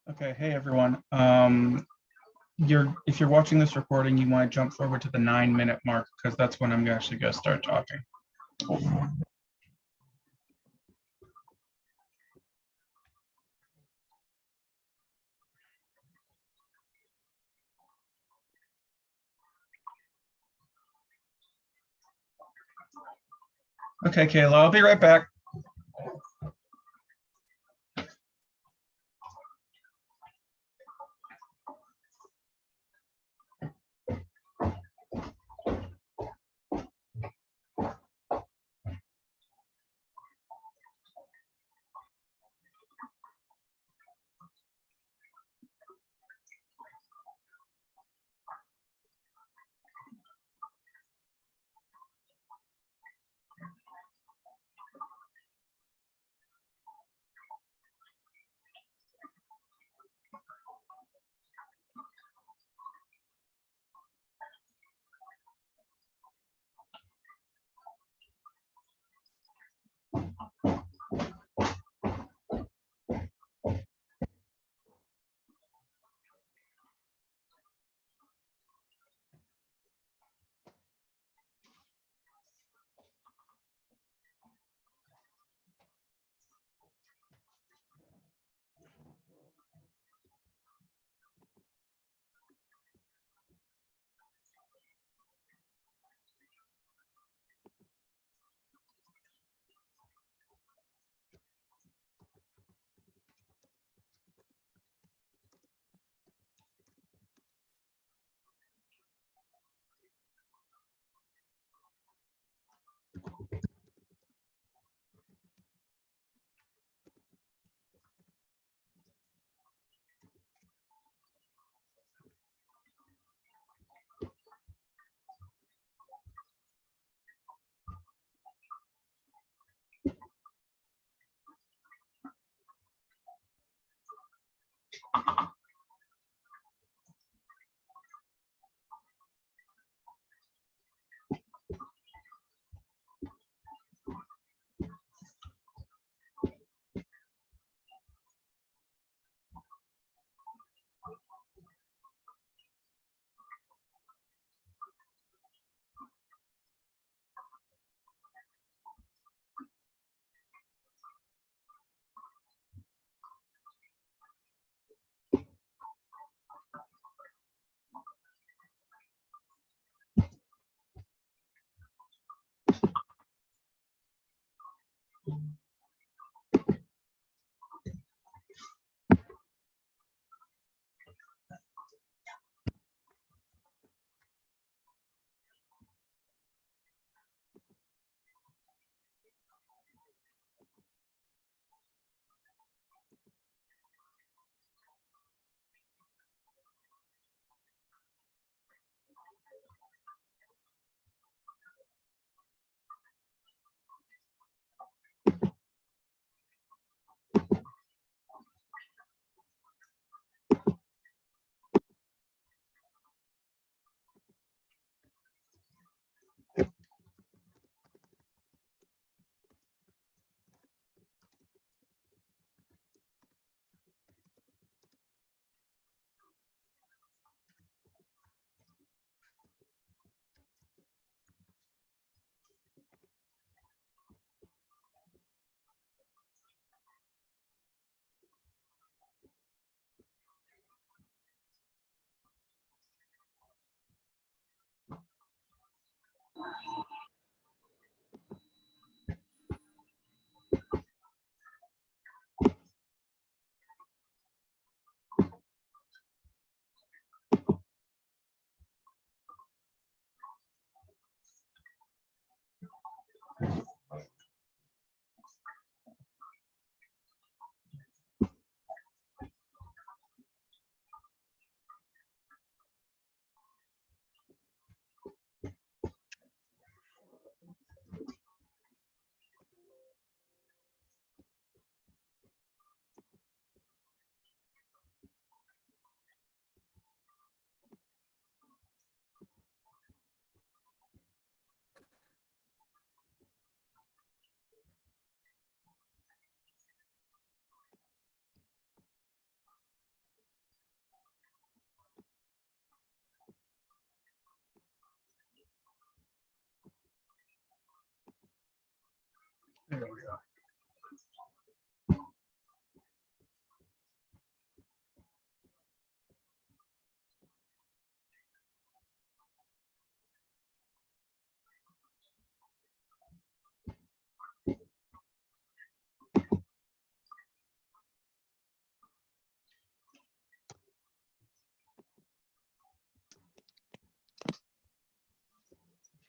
Okay, hey everyone. If you're watching this recording, you want to jump forward to the 9-minute mark because that's when I'm actually going to start talking. Okay, Kayla, I'll be right back.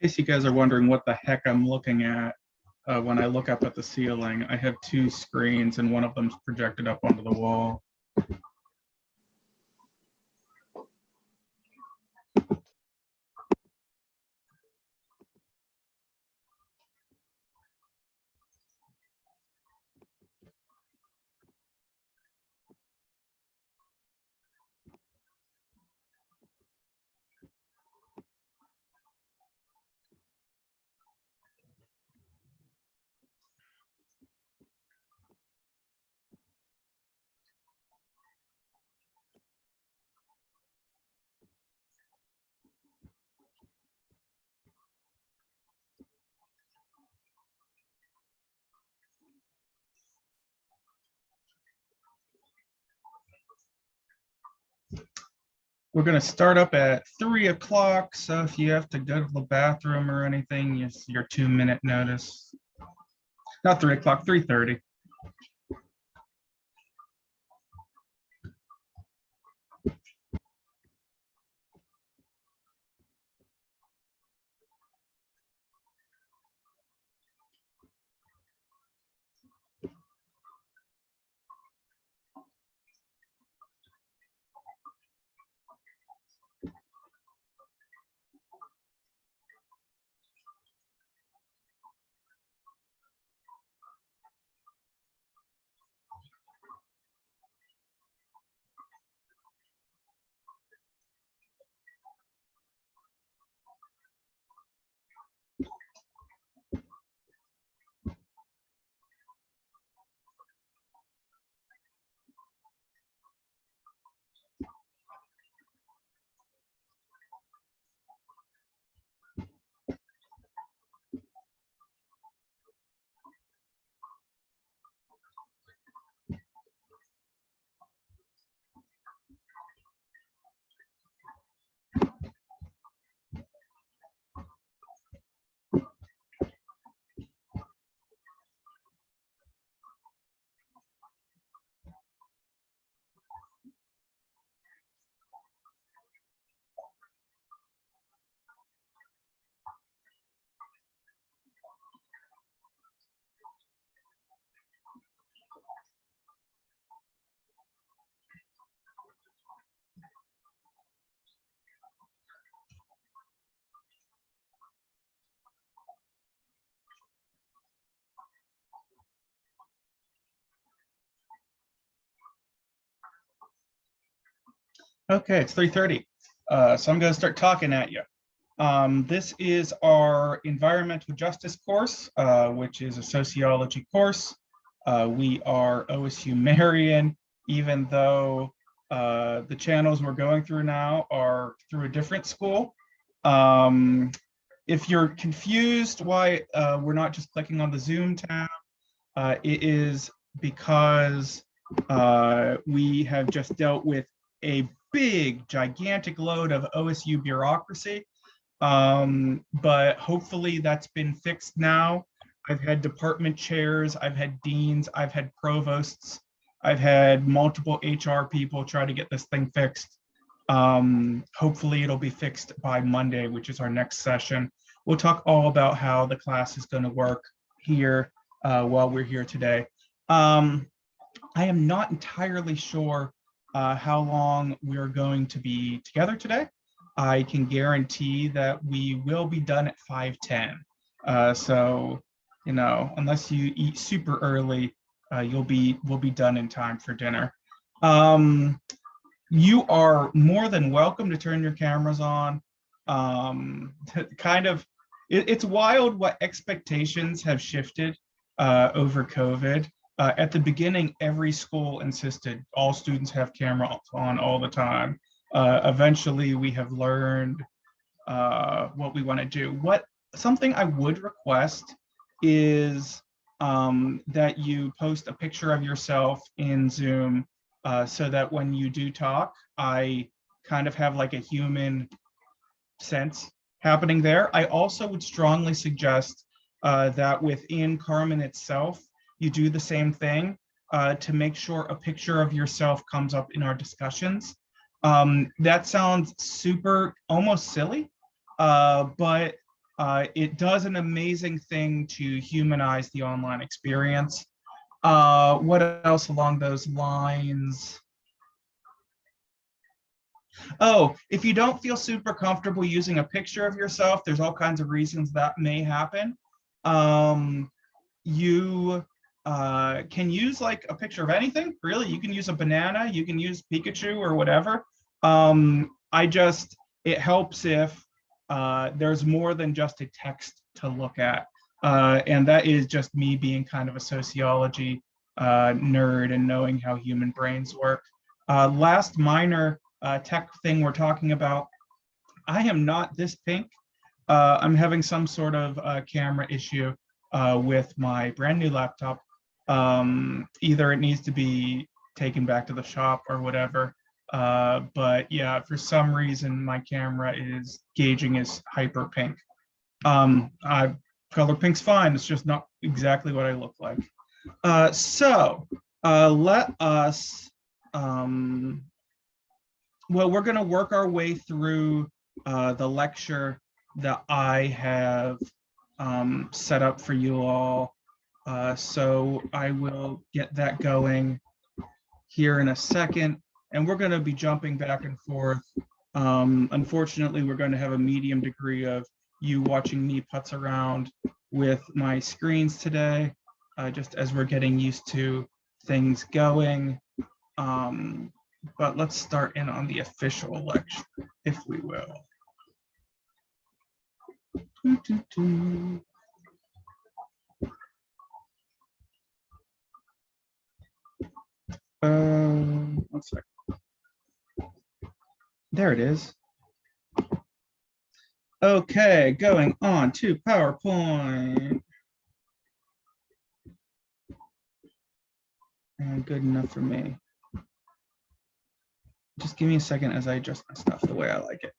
case you guys are wondering what the heck I'm looking at when I look up at the ceiling, I have two screens and one of them's projected up onto the wall. We're going to start up at 3 o'clock. So if you have to go to the bathroom or anything, it's your 2-minute notice. Not 3 o'clock, 3:30. Okay, it's 3:30. So I'm going to start talking at you. This is our environmental justice course, which is a sociology course. We are OSU Marion, even though the channels we're going through now are through a different school. If you're confused why we're not just clicking on the Zoom tab, it is because we have just dealt with a big, gigantic load of OSU bureaucracy. But hopefully that's been fixed now. I've had department chairs, I've had deans, I've had provosts, I've had multiple HR people try to get this thing fixed. Hopefully it'll be fixed by Monday, which is our next session. We'll talk all about how the class is going to work here while we're here today. I am not entirely sure how long we're going to be together today. I can guarantee that we will be done at 5:10. So, you know, unless you eat super early, we'll be done in time for dinner. You are more than welcome to turn your cameras on. It's wild what expectations have shifted over COVID. At the beginning, every school insisted all students have cameras on all the time. Eventually, we have learned what we want to do. Something I would request is that you post a picture of yourself in Zoom so that when you do talk, I kind of have like a human sense happening there. I also would strongly suggest that within Carmen itself, you do the same thing to make sure a picture of yourself comes up in our discussions. That sounds super, almost silly, but It does an amazing thing to humanize the online experience. What else along those lines? Oh, if you don't feel super comfortable using a picture of yourself, there's all kinds of reasons that may happen. You can use like a picture of anything, really. You can use a banana, you can use Pikachu or whatever. It helps if there's more than just a text to look at. And that is just me being kind of a sociology nerd and knowing how human brains work. Last minor tech thing we're talking about, I am not this pink. I'm having some sort of camera issue with my brand new laptop. Either it needs to be taken back to the shop or whatever. But yeah, for some reason, my camera is gauging as hyper pink. Color pink's fine. It's just not exactly what I look like. Let us, well, we're going to work our way through the lecture that I have set up for you all. So I will get that going here in a second, and we're going to be jumping back and forth. Unfortunately, we're going to have a medium degree of you watching me putz around with my screens today, just as we're getting used to things going. But let's start in on the official lecture, if we will. One second. There it is. Okay, going on to PowerPoint. And good enough for me. Just give me a second as I adjust my stuff the way I like it.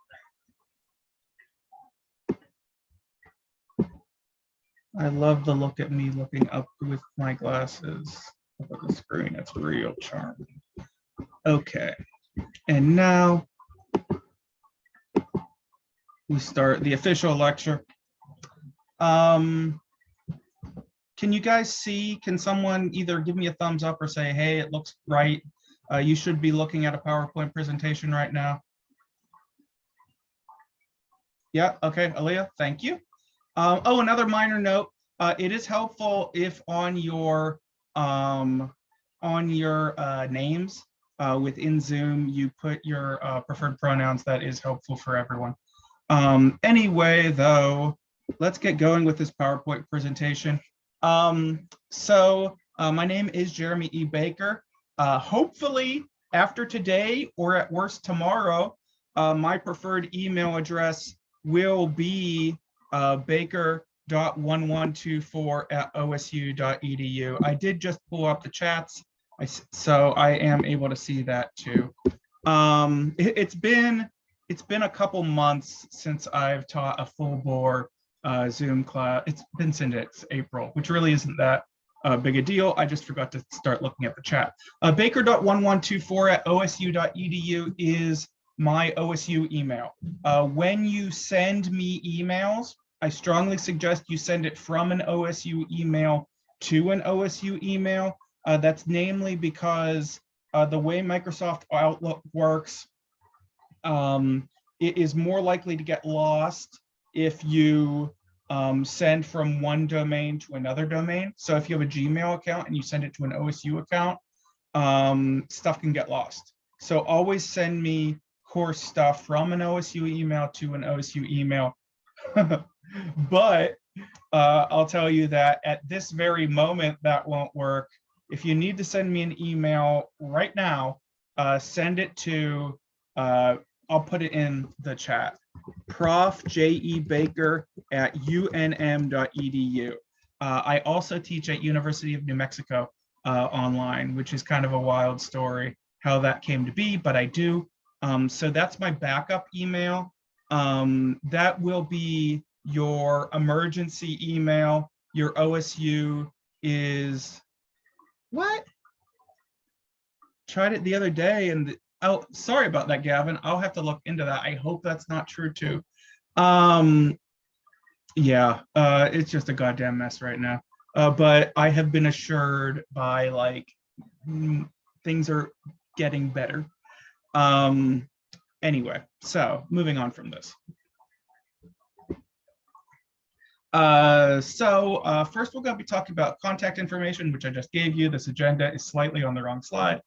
I love the look at me looking up with my glasses up at the screen. It's real charming. Okay, and now we start the official lecture. Can you guys see? Can someone either give me a thumbs up or say, hey, it looks right? You should be looking at a PowerPoint presentation right now. Yeah, okay, Aaliyah, thank you. Oh, another minor note. It is helpful if on your names within Zoom, you put your preferred pronouns. That is helpful for everyone. Anyway, though, let's get going with this PowerPoint presentation. My name is Jeremy E. Baker. Hopefully, after today, or at worst tomorrow, my preferred email address will be baker.1124@osu.edu. I did just pull up the chats, so I am able to see that too. It's been a couple months since I've taught a full bore Zoom class. It's been since April, which really isn't that big a deal. I just forgot to start looking at the chat. Baker.1124@osu.edu is my OSU email. When you send me emails, I strongly suggest you send it from an OSU email to an OSU email. That's namely because the way Microsoft Outlook works, it is more likely to get lost if you send from one domain to another domain. So if you have a Gmail account and you send it to an OSU account, stuff can get lost. So always send me course stuff from an OSU email to an OSU email. But I'll tell you that at this very moment, that won't work. If you need to send me an email right now, send it to, I'll put it in the chat, profjebaker@unm.edu. I also teach at University of New Mexico online, which is kind of a wild story how that came to be, but I do. So that's my backup email. That will be your emergency email. Your OSU is, what? Tried it the other day and, oh, sorry about that, Gavin. I'll have to look into that. I hope that's not true too. Yeah, it's just a goddamn mess right now. But I have been assured by like things are getting better. Um, anyway, so moving on from this. First we're going to be talking about contact information, which I just gave you. This agenda is slightly on the wrong slide.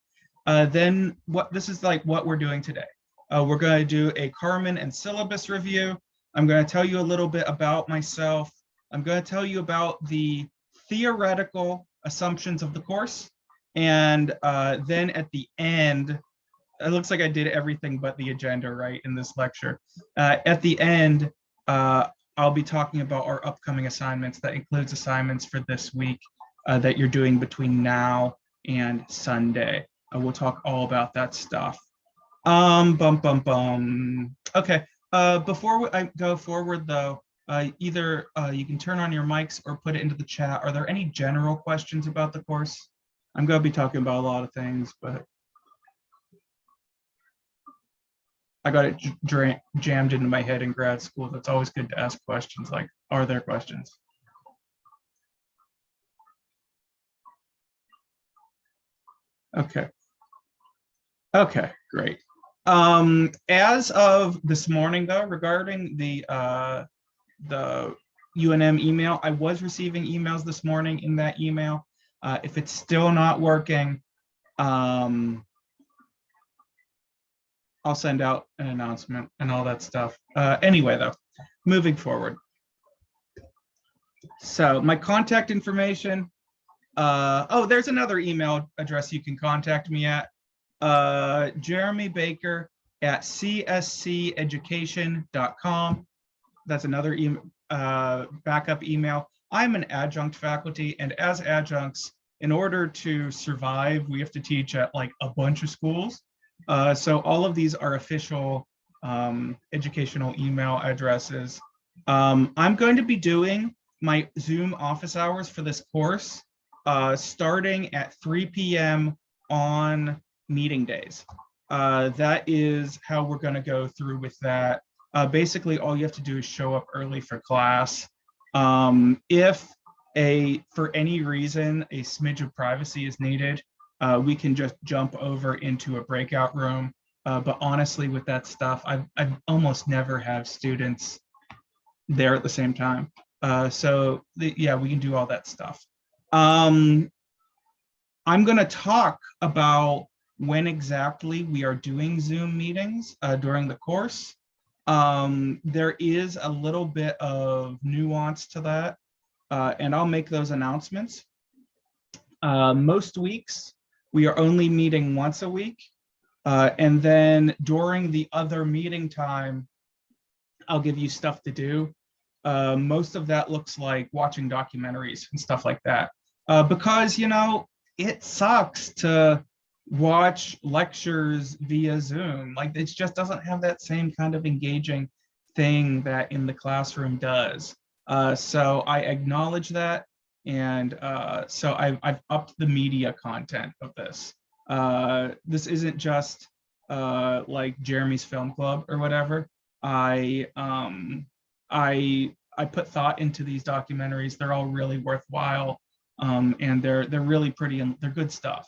Then what this is like what we're doing today. We're going to do a Carmen and syllabus review. I'm going to tell you a little bit about myself. I'm going to tell you about the theoretical assumptions of the course. And then at the end, it looks like I did everything but the agenda right in this lecture. At the end, I'll be talking about our upcoming assignments. That includes assignments for this week that you're doing between now and Sunday. We'll talk all about that stuff. Bum, bum, bum. Okay, before I go forward though, either you can turn on your mics or put it into the chat. Are there any general questions about the course? I'm going to be talking about a lot of things, but I got it jammed into my head in grad school. That's always good to ask questions like, are there questions? Okay. Okay, great. As of this morning, though, regarding the UNM email, I was receiving emails this morning in that email. If it's still not working, I'll send out an announcement and all that stuff. Anyway, though, moving forward. So my contact information. Oh, there's another email address you can contact me at. Jeremy Baker at csceducation.com. That's another backup email. I'm an adjunct faculty, and as adjuncts, in order to survive, we have to teach at like a bunch of schools. So all of these are official educational email addresses. I'm going to be doing my Zoom office hours for this course starting at 3 p.m. on meeting days. That is how we're going to go through with that. Basically, all you have to do is show up early for class. If for any reason, a smidge of privacy is needed, we can just jump over into a breakout room. But honestly, with that stuff, I've almost never have students there at the same time. Yeah, we can do all that stuff. I'm going to talk about when exactly we are doing Zoom meetings during the course. There is a little bit of nuance to that, and I'll make those announcements. Most weeks, we are only meeting once a week, and then during the other meeting time, I'll give you stuff to do. Most of that looks like watching documentaries and stuff like that, because, you know, it sucks to watch lectures via Zoom. Like, it just doesn't have that same kind of engaging thing that in the classroom does. So I acknowledge that. And so I've upped the media content of this. This isn't just like Jeremy's Film Club or whatever. I put thought into these documentaries. They're all really worthwhile, and they're really pretty and they're good stuff.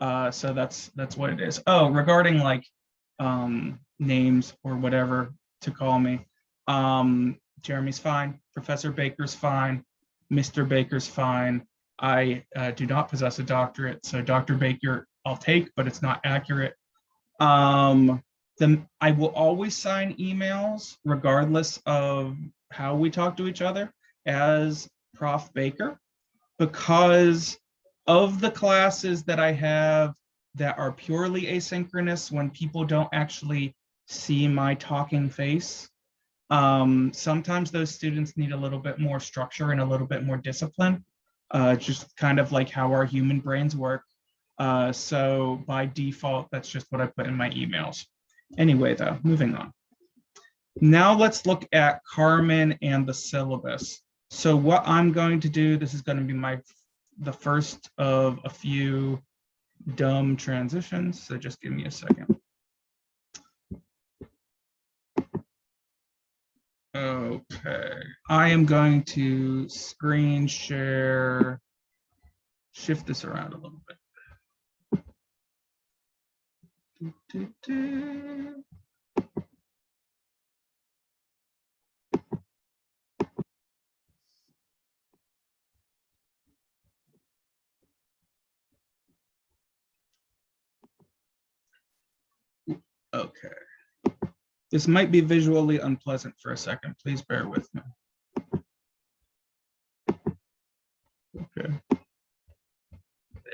So that's what it is. Oh, regarding like names or whatever to call me, Jeremy's fine. Professor Baker's fine. Mr. Baker's fine. I do not possess a doctorate, so Dr. Baker I'll take, but it's not accurate. Then I will always sign emails regardless of how we talk to each other as Prof. Baker, because of the classes that I have that are purely asynchronous when people don't actually see my talking face. Sometimes those students need a little bit more structure and a little bit more discipline, just kind of like how our human brains work. So by default, that's just what I put in my emails. Anyway, though, moving on. Now let's look at Carmen and the syllabus. So what I'm going to do, this is going to be the first of a few dumb transitions. So just give me a second. Okay, I am going to screen share, shift this around a little bit. Okay. This might be visually unpleasant for a second. Please bear with me. Okay.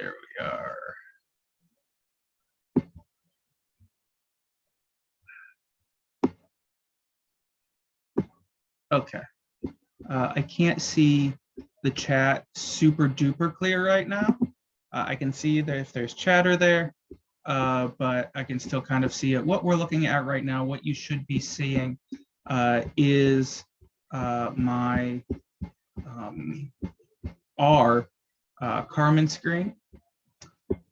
There we are. Okay. I can't see the chat super duper clear right now. I can see that if there's chatter there, but I can still kind of see it. What we're looking at right now, what you should be seeing is my Carmen screen,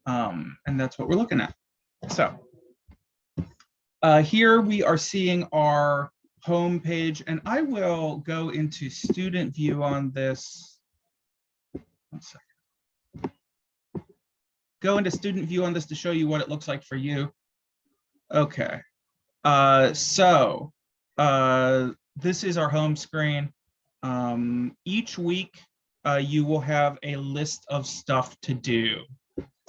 and that's what we're looking at. So here we are seeing our home page, and I will go into student view on this. One second. Go into student view on this to show you what it looks like for you. Okay. So this is our home screen. Each week you will have a list of stuff to do.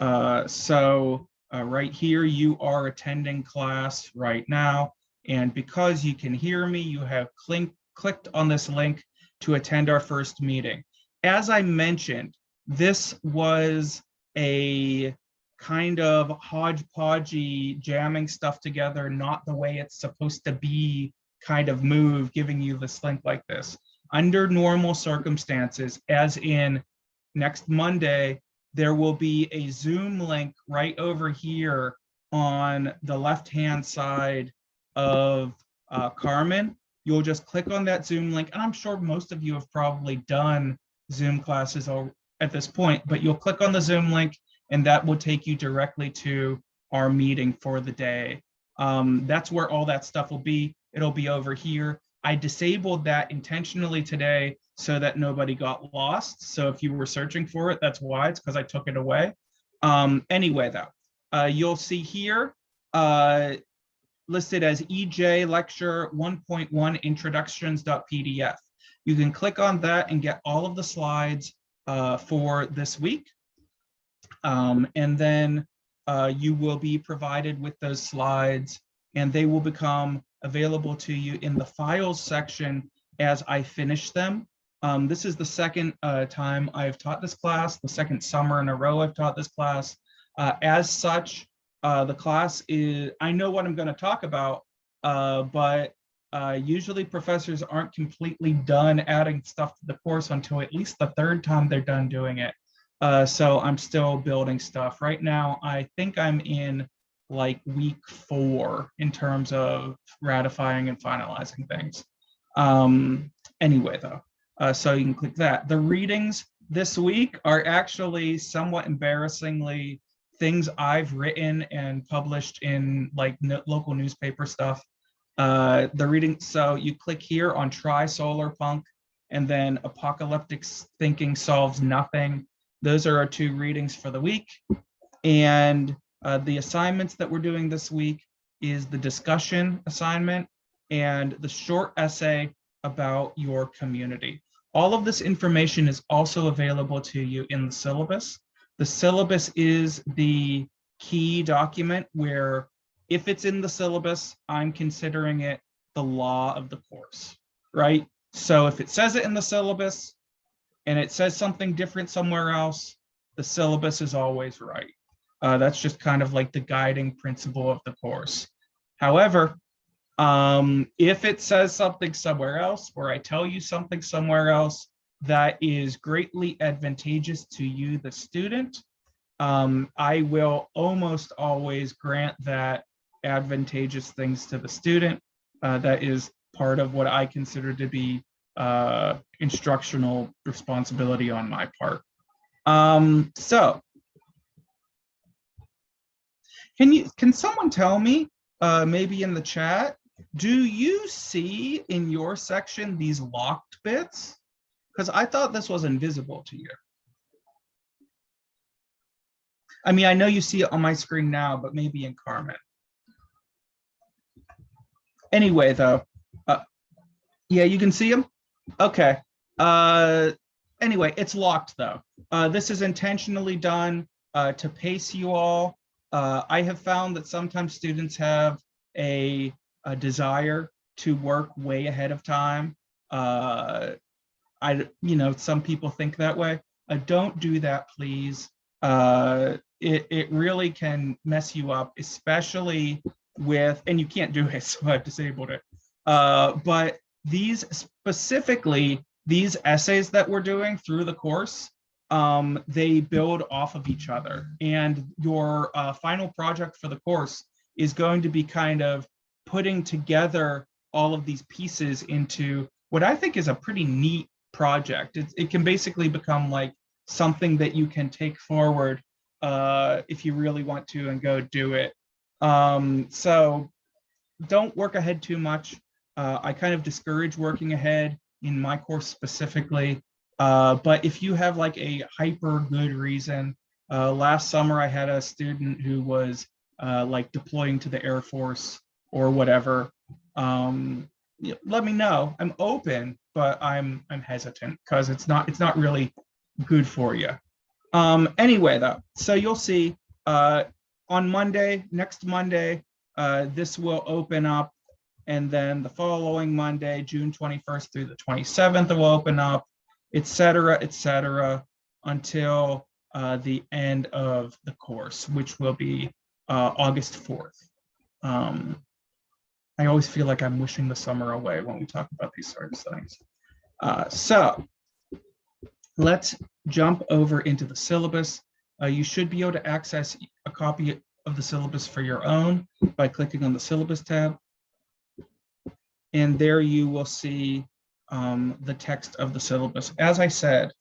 Right here, you are attending class right now. And because you can hear me, you have clicked on this link to attend our first meeting. As I mentioned, this was a kind of hodgepodgey jamming stuff together, not the way it's supposed to be kind of move, giving you this link like this. Under normal circumstances, as in next Monday, there will be a Zoom link right over here on the left-hand side of Carmen. You'll just click on that Zoom link, and I'm sure most of you have probably done Zoom classes at this point, but you'll click on the Zoom link, and that will take you directly to our meeting for the day. That's where all that stuff will be. It'll be over here. I disabled that intentionally today so that nobody got lost. So if you were searching for it, that's why. It's because I took it away. Anyway, though, you'll see here listed as EJ Lecture 1.1 Introductions.pdf. You can click on that and get all of the slides for this week. And then you will be provided with those slides, and they will become available to you in the files section as I finish them. This is the second time I've taught this class, the second summer in a row I've taught this class. As such, the class is, I know what I'm going to talk about, but usually professors aren't completely done adding stuff to the course until at least the third time they're done doing it. So I'm still building stuff. Right now, I think I'm in like week 4 in terms of ratifying and finalizing things. Anyway, though, so you can click that. The readings this week are actually somewhat embarrassingly things I've written and published in like local newspaper stuff. The reading, so you click here on Try Solar Punk, and then Apocalyptic Thinking Solves Nothing. Those are our 2 readings for the week. And the assignments that we're doing this week is the discussion assignment and the short essay about your community. All of this information is also available to you in the syllabus. The syllabus is the key document where, if it's in the syllabus, I'm considering it the law of the course, right? So if it says it in the syllabus and it says something different somewhere else, the syllabus is always right. That's just kind of like the guiding principle of the course. However, if it says something somewhere else, or I tell you something somewhere else that is greatly advantageous to you, the student, I will almost always grant that advantageous things to the student. That is part of what I consider to be instructional responsibility on my part. So can someone tell me, maybe in the chat, Do you see in your section these locked bits? Because I thought this was invisible to you. I mean, I know you see it on my screen now, but maybe in Carmen. Anyway, though, yeah, you can see them? Okay. Anyway, it's locked, though. This is intentionally done to pace you all. I have found that sometimes students have a desire to work way ahead of time. Some people think that way. Don't do that, please. It really can mess you up, especially with, and you can't do it, so I've disabled it. But these specifically, these essays that we're doing through the course, they build off of each other. And your final project for the course is going to be kind of putting together all of these pieces into what I think is a pretty neat project. It can basically become like something that you can take forward if you really want to and go do it. So don't work ahead too much. I kind of discourage working ahead in my course specifically. But if you have like a hyper good reason, last summer I had a student who was like deploying to the Air Force or whatever. Let me know. I'm open, but I'm hesitant because it's not really good for you. Anyway, though, so you'll see on Monday, next Monday, this will open up, and then the following Monday, June 21st through the 27th, it will open up, et cetera, until the end of the course, which will be August 4th. I always feel like I'm wishing the summer away when we talk about these sorts of things. So let's jump over into the syllabus. You should be able to access a copy of the syllabus for your own by clicking on the syllabus tab. And there you will see the text of the syllabus. As I said,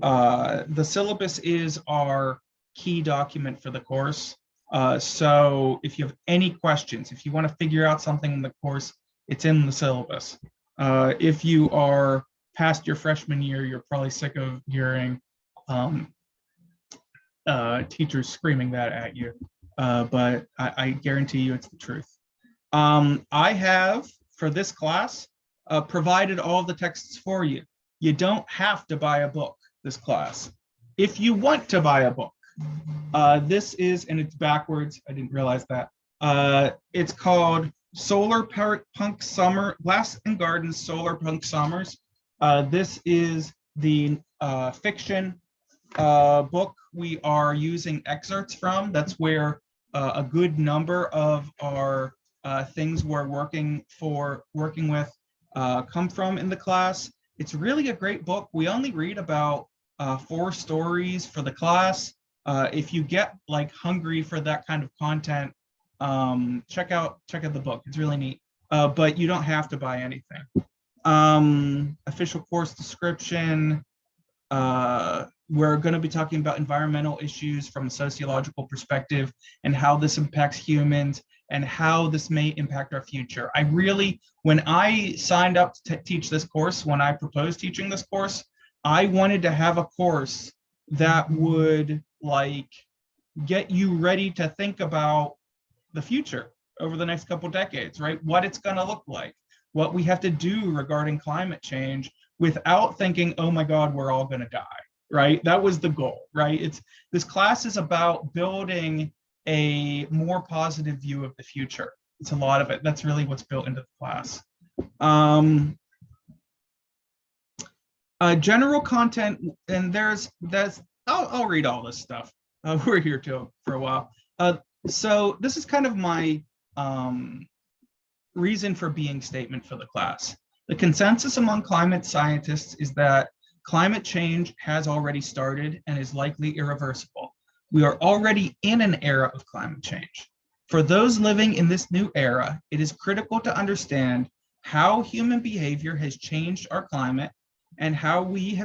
the syllabus is our key document for the course. So if you have any questions, if you want to figure out something in the course, it's in the syllabus. If you are past your freshman year, you're probably sick of hearing teachers screaming that at you, but I guarantee you it's the truth. I have, for this class, provided all the texts for you. You don't have to buy a book this class. If you want to buy a book, this is, and it's backwards, I didn't realize that. It's called Solar Punk Summer, Glass and Gardens Solar Punk Summers. This is the fiction book we are using excerpts from. That's where a good number of our things we're working with come from in the class. It's really a great book. We only read about 4 stories for the class. If you get like hungry for that kind of content, check out the book. It's really neat, but you don't have to buy anything. Official course description. We're going to be talking about environmental issues from a sociological perspective and how this impacts humans and how this may impact our future. When I signed up to teach this course, when I proposed teaching this course, I wanted to have a course that would like get you ready to think about the future over the next couple decades, right? What it's going to look like, what we have to do regarding climate change without thinking, oh my God, we're all going to die, right? That was the goal, right? This class is about building a more positive view of the future. It's a lot of it. That's really what's built into the class. General content, and I'll read all this stuff. We're here for a while. So this is kind of my reason for being statement for the class. The consensus among climate scientists is that climate change has already started and is likely irreversible. We are already in an era of climate change. For those living in this new era, it is critical to understand how human behavior has changed our climate and how we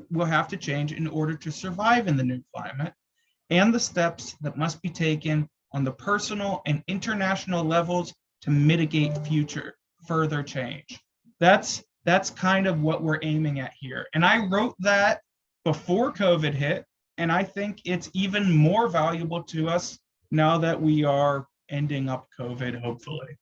will have to change in order to survive in the new climate, and the steps that must be taken on the personal and international levels to mitigate further change. That's kind of what we're aiming at here. And I wrote that before COVID hit, and I think it's even more valuable to us now that we are ending up COVID, hopefully.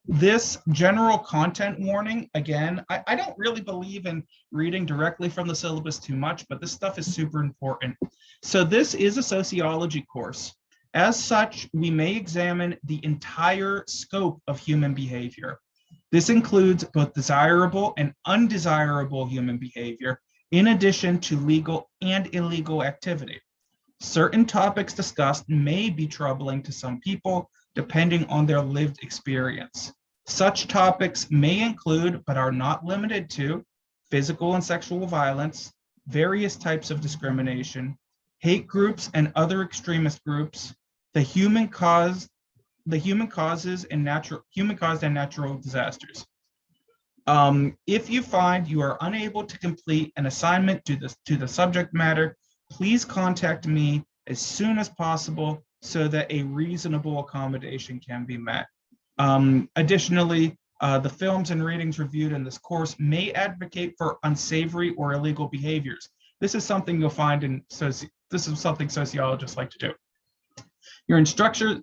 This general content warning, again, I don't really believe in reading directly from the syllabus too much, but this stuff is super important. So this is a sociology course. As such, we may examine the entire scope of human behavior. This includes both desirable and undesirable human behavior, in addition to legal and illegal activity. Certain topics discussed may be troubling to some people, depending on their lived experience. Such topics may include, but are not limited to, physical and sexual violence, various types of discrimination, hate groups and other extremist groups, the human caused and natural disasters. If you find you are unable to complete an assignment to the subject matter, please contact me as soon as possible so that a reasonable accommodation can be met. Additionally, the films and readings reviewed in this course may advocate for unsavory or illegal behaviors. This is something you'll find in this is something sociologists like to do. Your instructor's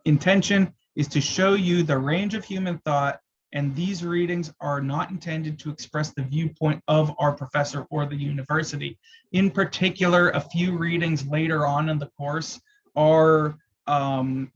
intention is to show you the range of human thought, and these readings are not intended to express the viewpoint of our professor or the university. In particular, a few readings later on in the course are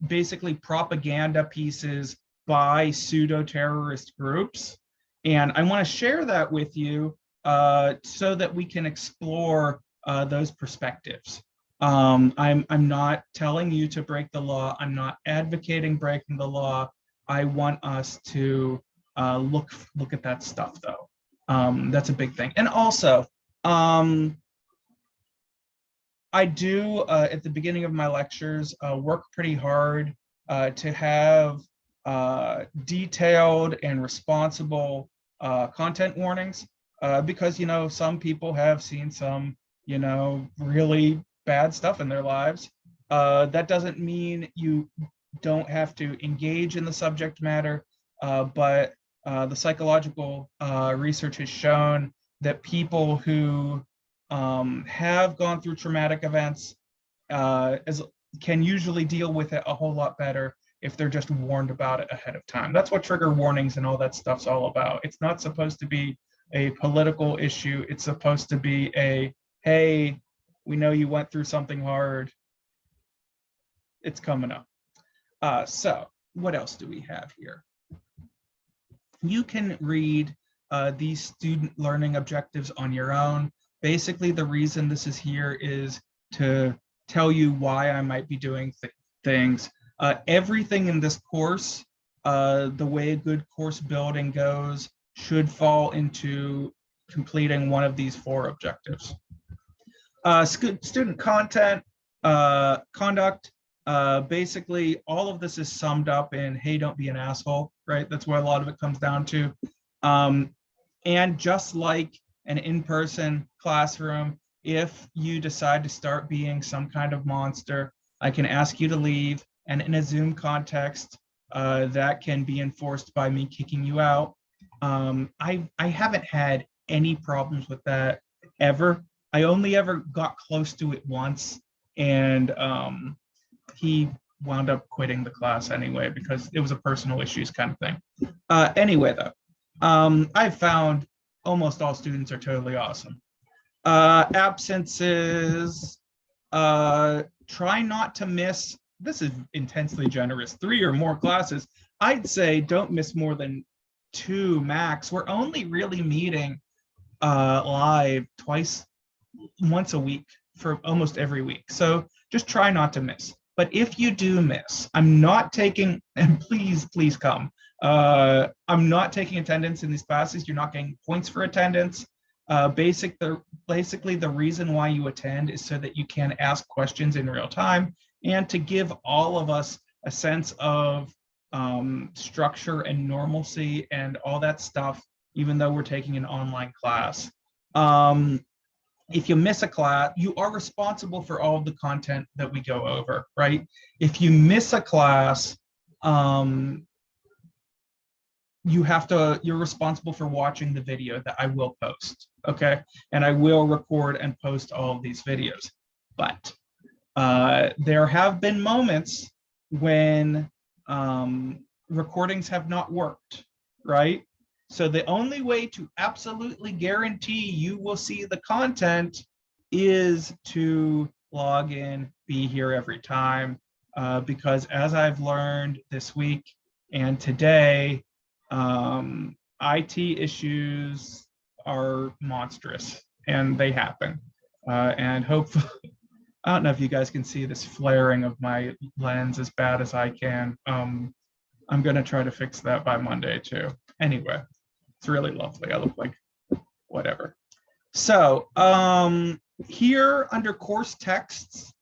basically propaganda pieces by pseudo-terrorist groups. And I want to share that with you so that we can explore those perspectives. I'm not telling you to break the law. I'm not advocating breaking the law. I want us to look at that stuff, though. That's a big thing. And also, I do, at the beginning of my lectures, work pretty hard to have detailed and responsible content warnings because, some people have seen some, really bad stuff in their lives. That doesn't mean you don't have to engage in the subject matter, but the psychological research has shown that people who have gone through traumatic events can usually deal with it a whole lot better if they're just warned about it ahead of time. That's what trigger warnings and all that stuff's all about. It's not supposed to be a political issue. It's supposed to be a, hey, we know you went through something hard. It's coming up. So what else do we have here? You can read these student learning objectives on your own. Basically, the reason this is here is to tell you why I might be doing things. Everything in this course, the way good course building goes, should fall into completing one of these 4 objectives. Student content, conduct, basically all of this is summed up in, hey, don't be an asshole, right? That's where a lot of it comes down to. And just like an in-person classroom, if you decide to start being some kind of monster, I can ask you to leave, and in a Zoom context, that can be enforced by me kicking you out. I haven't had any problems with that ever. I only ever got close to it once, and he wound up quitting the class anyway because it was a personal issues kind of thing. Anyway, though, I've found almost all students are totally awesome. Absences, try not to miss, this is intensely generous, 3 or more classes. I'd say don't miss more than 2 max. We're only really meeting live once a week for almost every week. So just try not to miss. But if you do miss, I'm not taking, and please come. I'm not taking attendance in these classes. You're not getting points for attendance. Basically, the reason why you attend is so that you can ask questions in real time and to give all of us a sense of structure and normalcy and all that stuff, even though we're taking an online class. if you miss a class, you are responsible for all of the content that we go over, right? If you miss a class, you're responsible for watching the video that I will post, okay? And I will record and post all of these videos. But there have been moments when recordings have not worked, right? So the only way to absolutely guarantee you will see the content is to log in, be here every time, because as I've learned this week and today, IT issues are monstrous and they happen. And hopefully, I don't know if you guys can see this flaring of my lens as bad as I can. I'm gonna try to fix that by Monday too. Anyway, it's really lovely. I look like whatever. So here under course texts,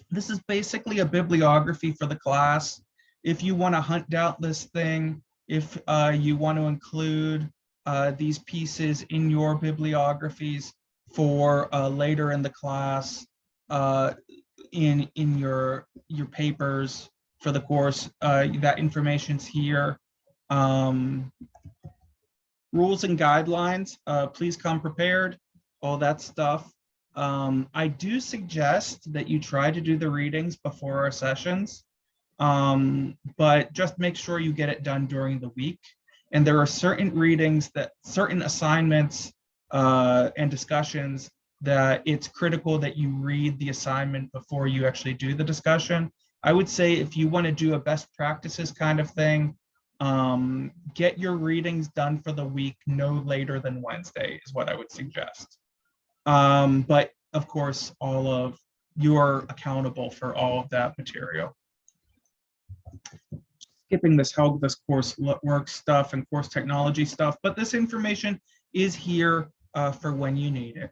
this is basically a bibliography for the class. If you want to hunt down this thing, if you want to include these pieces in your bibliographies for later in the class, in your papers for the course, that information's here. Rules and guidelines, please come prepared, all that stuff. I do suggest that you try to do the readings before our sessions, but just make sure you get it done during the week. And there are certain readings, that certain assignments and discussions that it's critical that you read the assignment before you actually do the discussion. I would say if you want to do a best practices kind of thing, get your readings done for the week no later than Wednesday is what I would suggest. But of course, you're accountable for all of that material. Skipping this how this course works stuff and course technology stuff, but this information is here for when you need it.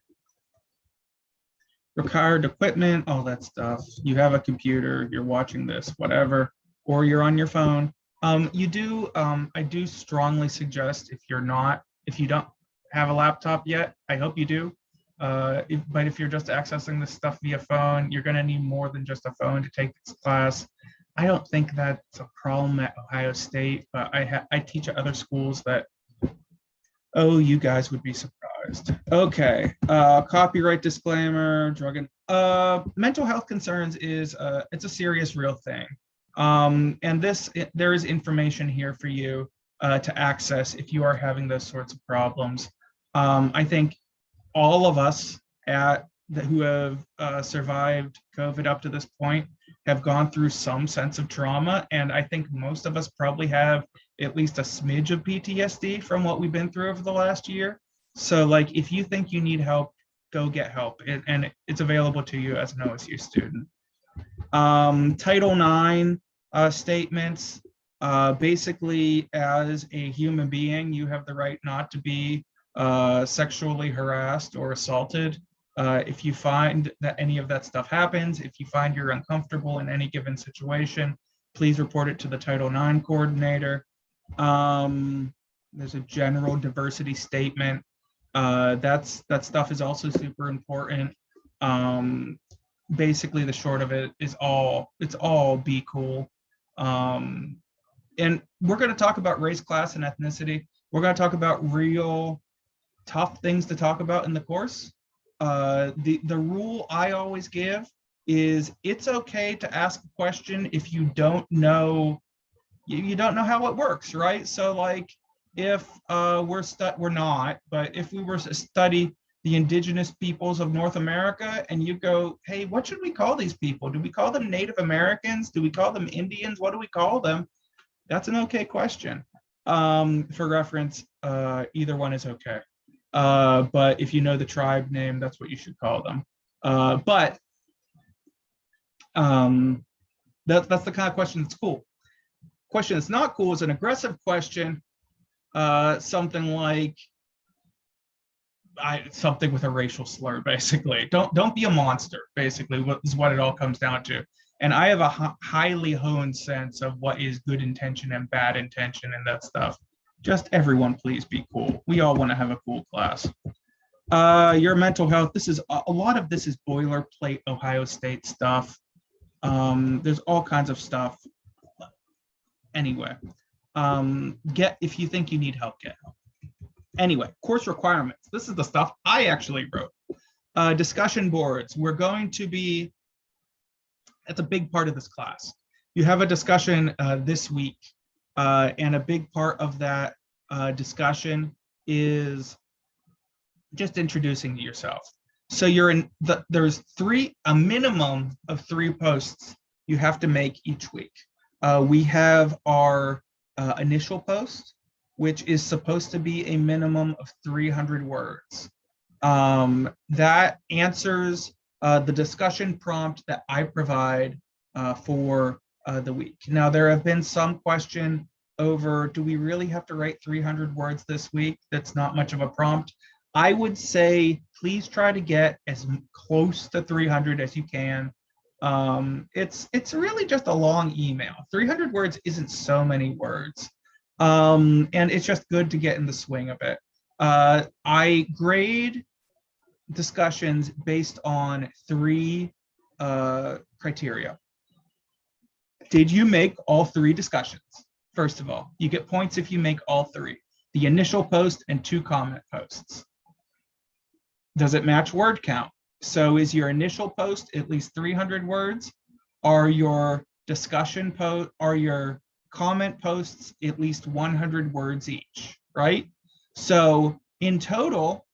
Required equipment, all that stuff. You have a computer, you're watching this, whatever, or you're on your phone. I do strongly suggest if you don't have a laptop yet, I hope you do. But if you're just accessing this stuff via phone, you're gonna need more than just a phone to take this class. I don't think that's a problem at Ohio State, but I teach at other schools that, oh, you guys would be surprised. Okay, copyright disclaimer, mental health concerns is, it's a serious, real thing. And there is information here for you to access if you are having those sorts of problems. I think all of us who have survived COVID up to this point have gone through some sense of trauma. And I think most of us probably have at least a smidge of PTSD from what we've been through over the last year. So like, if you think you need help, go get help. And it's available to you as an OSU student. Title IX statements, basically as a human being, you have the right not to be sexually harassed or assaulted. If you find that any of that stuff happens, if you find you're uncomfortable in any given situation, please report it to the Title IX coordinator. There's a general diversity statement. That stuff is also super important. Basically, the short of it is it's all be cool. And we're going to talk about race, class, and ethnicity. We're going to talk about real tough things to talk about in the course. The rule I always give is it's okay to ask a question if you don't know how it works, right? So like if we're not, but if we were to study the indigenous peoples of North America and you go, hey, what should we call these people? Do we call them Native Americans? Do we call them Indians? What do we call them? That's an okay question. For reference, either one is okay. But if you know the tribe name, that's what you should call them. But that's the kind of question that's cool. Question that's not cool is an aggressive question, something like something with a racial slur, basically. Don't be a monster, basically, is what it all comes down to. And I have a highly honed sense of what is good intention and bad intention and that stuff. Just everyone, please be cool. We all want to have a cool class. Your mental health. This is a lot of this is boilerplate Ohio State stuff. There's all kinds of stuff. Anyway, get if you think you need help, get help. Anyway, course requirements. This is the stuff I actually wrote. Discussion boards. We're going to be. That's a big part of this class. You have a discussion this week, and a big part of that discussion is just introducing yourself. So you're in there's a minimum of 3 posts you have to make each week. We have our initial post, which is supposed to be a minimum of 300 words. That answers the discussion prompt that I provide for the week. Now, there have been some question over, do we really have to write 300 words this week? That's not much of a prompt. I would say, please try to get as close to 300 as you can. It's really just a long email. 300 words isn't so many words. And it's just good to get in the swing of it. I grade discussions based on 3 criteria. Did you make all 3 discussions? First of all, you get points if you make all 3. The initial post and 2 comment posts. Does it match word count? So is your initial post at least 300 words? Are your discussion post, are your comment posts at least 100 words each, right? So in total,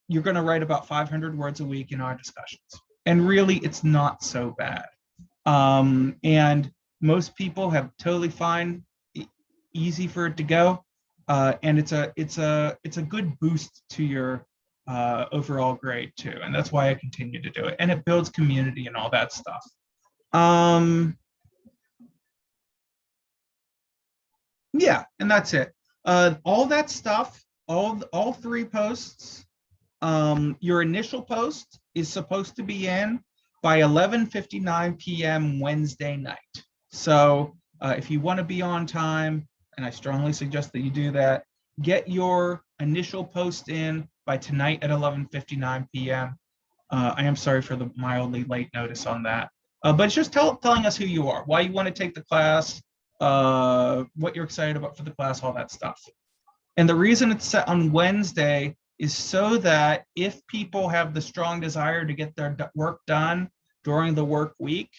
you're going to write about 500 words a week in our discussions. And really, it's not so bad. And most people have totally fine, easy for it to go. And it's a good boost to your overall grade too. And that's why I continue to do it. And it builds community and all that stuff. Yeah, and that's it. All that stuff, all 3 posts, your initial post is supposed to be in by 11:59 p.m. Wednesday night. So if you want to be on time, and I strongly suggest that you do that, get your initial post in by tonight at 11:59 p.m. I am sorry for the mildly late notice on that. But it's just telling us who you are, why you want to take the class, what you're excited about for the class, all that stuff. And the reason it's set on Wednesday is so that if people have the strong desire to get their work done during the work week,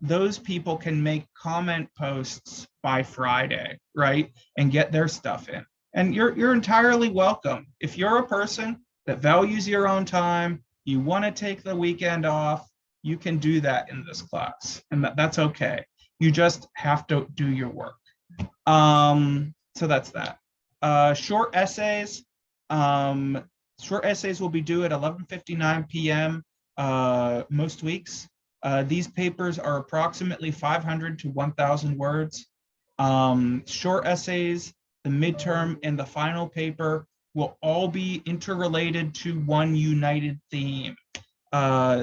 those people can make comment posts by Friday, right? And get their stuff in. And you're entirely welcome. If you're a person that values your own time, you want to take the weekend off, you can do that in this class. And that's okay. You just have to do your work. So that's that. Short essays. Short essays will be due at 11:59 p.m. Most weeks. These papers are approximately 500 to 1,000 words. Short essays, the midterm, and the final paper will all be interrelated to one united theme.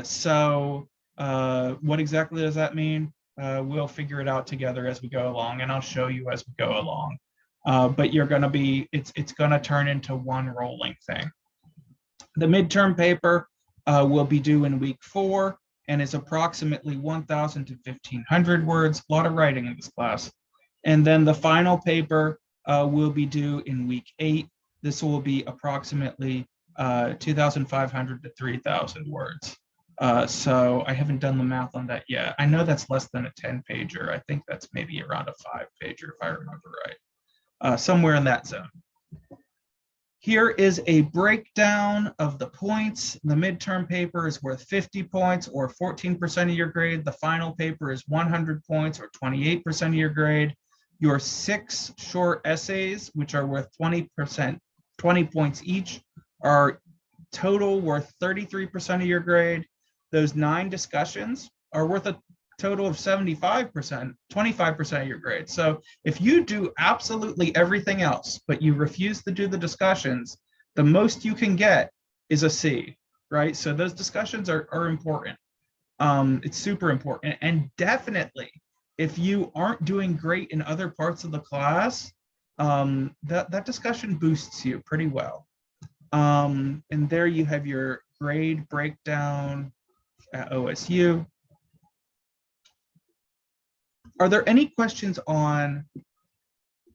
So what exactly does that mean? We'll figure it out together as we go along, and I'll show you as we go along. But you're going to be, it's going to turn into one rolling thing. The midterm paper will be due in week 4 and is approximately 1,000 to 1,500 words. A lot of writing in this class. And then the final paper will be due in week 8. This will be approximately 2,500 to 3,000 words. So I haven't done the math on that yet. I know that's less than a 10-pager. I think that's maybe around a 5-pager, if I remember right. Somewhere in that zone. Here is a breakdown of the points. The midterm paper is worth 50 points or 14% of your grade. The final paper is 100 points or 28% of your grade. Your 6 short essays, which are worth 20 points each, are total worth 33% of your grade. Those 9 discussions are worth a total of 75%, 25% of your grade. So if you do absolutely everything else, but you refuse to do the discussions, the most you can get is a C, right? So those discussions are important. It's super important. And definitely, if you aren't doing great in other parts of the class, that discussion boosts you pretty well. And there you have your grade breakdown at OSU. Are there any questions on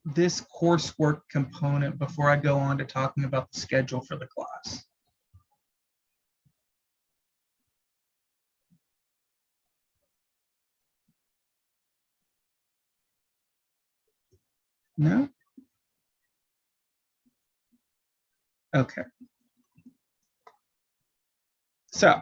this coursework component before I go on to talking about the schedule for the class? No? Okay. So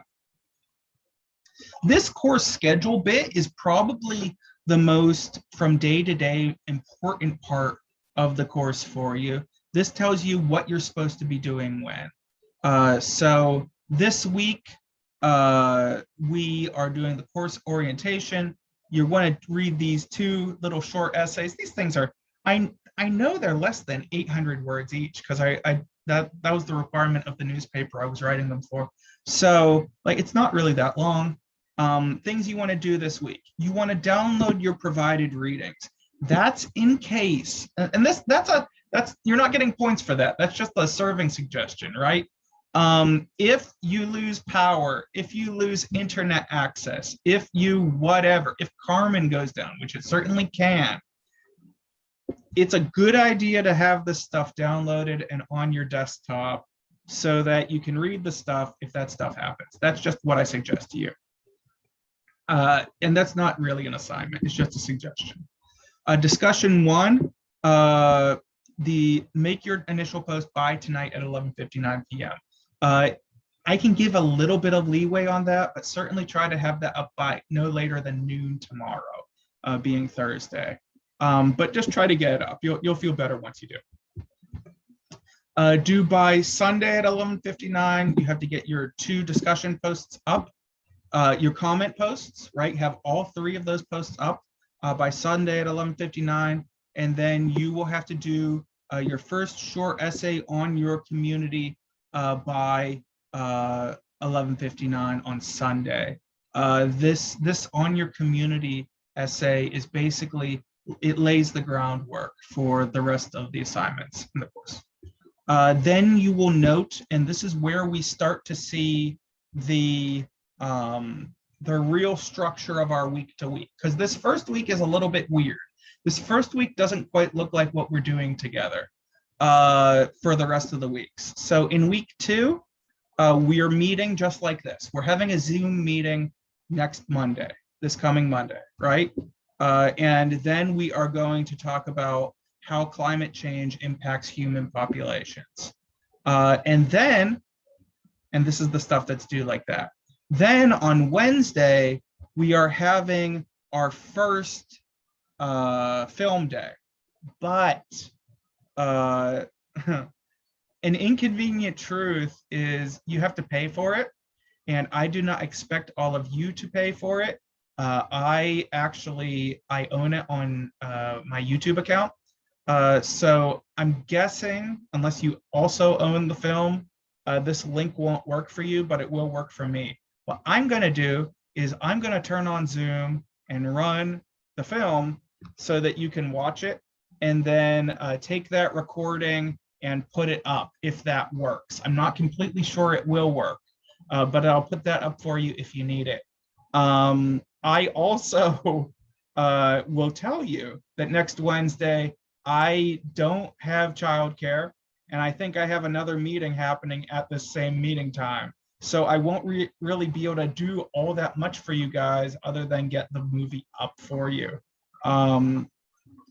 this course schedule bit is probably the most from day to day important part of the course for you. This tells you what you're supposed to be doing when. So this week, we are doing the course orientation. You want to read these two little short essays. These things are, I know they're less than 800 words each because that was the requirement of the newspaper I was writing them for. So like it's not really that long. Things you want to do this week. You want to download your provided readings. That's in case, and that's you're not getting points for that. That's just a serving suggestion, right? If you lose power, if you lose internet access, if Carmen goes down, which it certainly can, it's a good idea to have this stuff downloaded and on your desktop so that you can read the stuff if that stuff happens. That's just what I suggest to you. And that's not really an assignment, it's just a suggestion. Discussion 1, make your initial post by tonight at 11:59 p.m. I can give a little bit of leeway on that, but certainly try to have that up by no later than noon tomorrow, being Thursday. But just try to get it up. You'll feel better once you do. Due by Sunday at 11:59, you have to get your 2 discussion posts up. Your comment posts, right? Have all 3 of those posts up by Sunday at 11:59, and then you will have to do your first short essay on your community by 11:59 on Sunday. This on your community essay is basically, it lays the groundwork for the rest of the assignments in the course. Then you will note, and this is where we start to see the real structure of our week to week, because this first week is a little bit weird. This first week doesn't quite look like what we're doing together for the rest of the weeks. So in week 2, we are meeting just like this. We're having a Zoom meeting next Monday, this coming Monday, right? And then we are going to talk about how climate change impacts human populations. And this is the stuff that's due like that. Then on Wednesday, we are having our first film day. But an inconvenient truth is you have to pay for it. And I do not expect all of you to pay for it. I own it on my YouTube account. So I'm guessing, unless you also own the film, this link won't work for you, but it will work for me. What I'm going to do is I'm going to turn on Zoom and run the film so that you can watch it, and then take that recording and put it up if that works. I'm not completely sure it will work, but I'll put that up for you if you need it. I also will tell you that next Wednesday, I don't have childcare, and I think I have another meeting happening at the same meeting time. So I won't really be able to do all that much for you guys other than get the movie up for you. And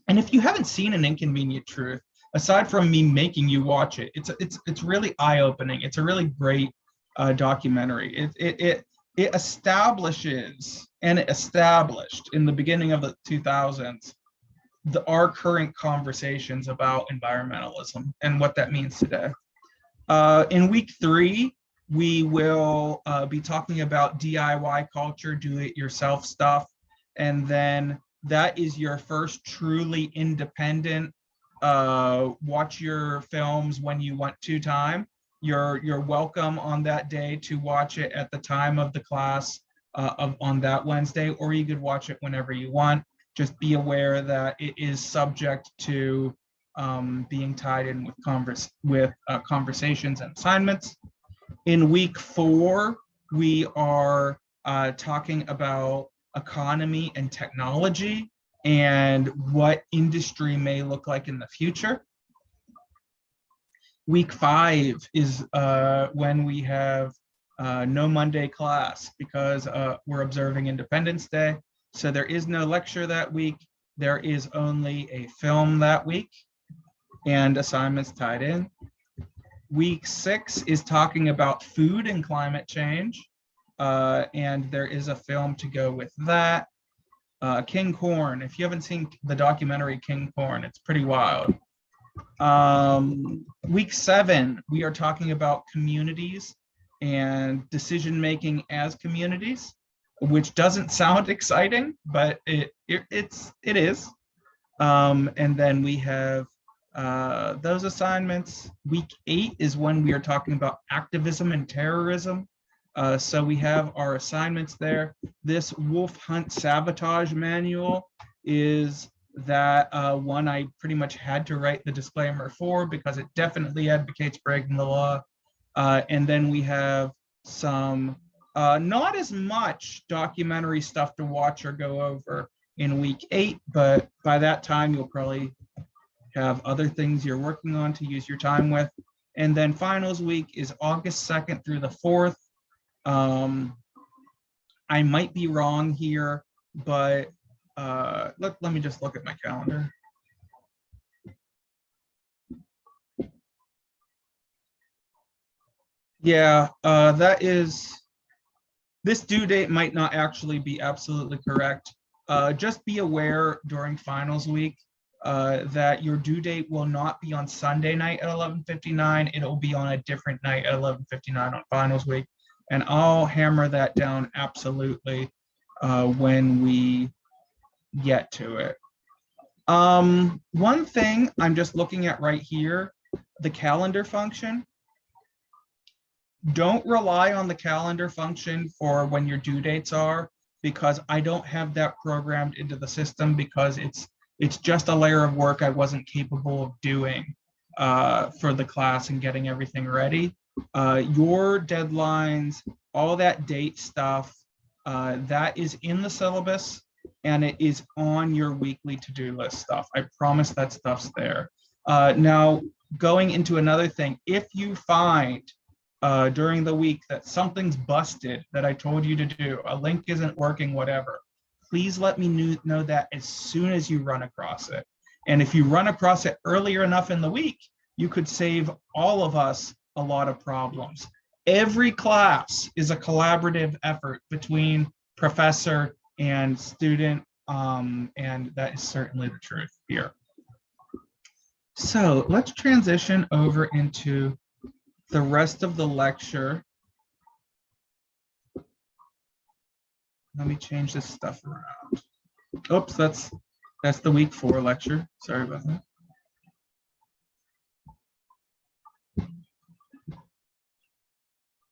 if you haven't seen An Inconvenient Truth, aside from me making you watch it, it's really eye-opening. It's a really great documentary. It establishes, and it established in the beginning of the 2000s, our current conversations about environmentalism and what that means today. In week 3, we will be talking about DIY culture, do-it-yourself stuff, and then that is your first truly independent watch your films when you want to time. You're welcome on that day to watch it at the time of the class on that Wednesday, or you could watch it whenever you want. Just be aware that it is subject to being tied in with conversations and assignments. In week 4, we are talking about economy and technology and what industry may look like in the future. Week 5 is when we have no Monday class because we're observing Independence Day. So there is no lecture that week. There is only a film that week and assignments tied in. Week 6 is talking about food and climate change. And there is a film to go with that. King Corn, if you haven't seen the documentary King Corn, it's pretty wild. Week 7, we are talking about communities and decision-making as communities, which doesn't sound exciting, but it is. And then we have those assignments. Week 8 is when we are talking about activism and terrorism. So we have our assignments there. This wolf hunt sabotage manual is that one I pretty much had to write the disclaimer for because it definitely advocates breaking the law. And then we have some not as much documentary stuff to watch or go over in week 8, but by that time you'll probably have other things you're working on to use your time with. And then finals week is August 2nd through the 4th. I might be wrong here, but let me just look at my calendar. Yeah, this due date might not actually be absolutely correct. Just be aware during finals week that your due date will not be on Sunday night at 11:59. It'll be on a different night at 11:59 on finals week. And I'll hammer that down absolutely when we get to it. One thing I'm just looking at right here, the calendar function. Don't rely on the calendar function for when your due dates are, because I don't have that programmed into the system because it's just a layer of work I wasn't capable of doing for the class and getting everything ready. Your deadlines, all that date stuff, that is in the syllabus and it is on your weekly to-do list stuff. I promise that stuff's there. Now, going into another thing, if you find during the week that something's busted that I told you to do, a link isn't working, whatever, please let me know that as soon as you run across it. And if you run across it earlier enough in the week, you could save all of us a lot of problems. Every class is a collaborative effort between professor and student, and that is certainly the truth here. So let's transition over into the rest of the lecture. Let me change this stuff around. Oops, that's the week 4 lecture. Sorry about that.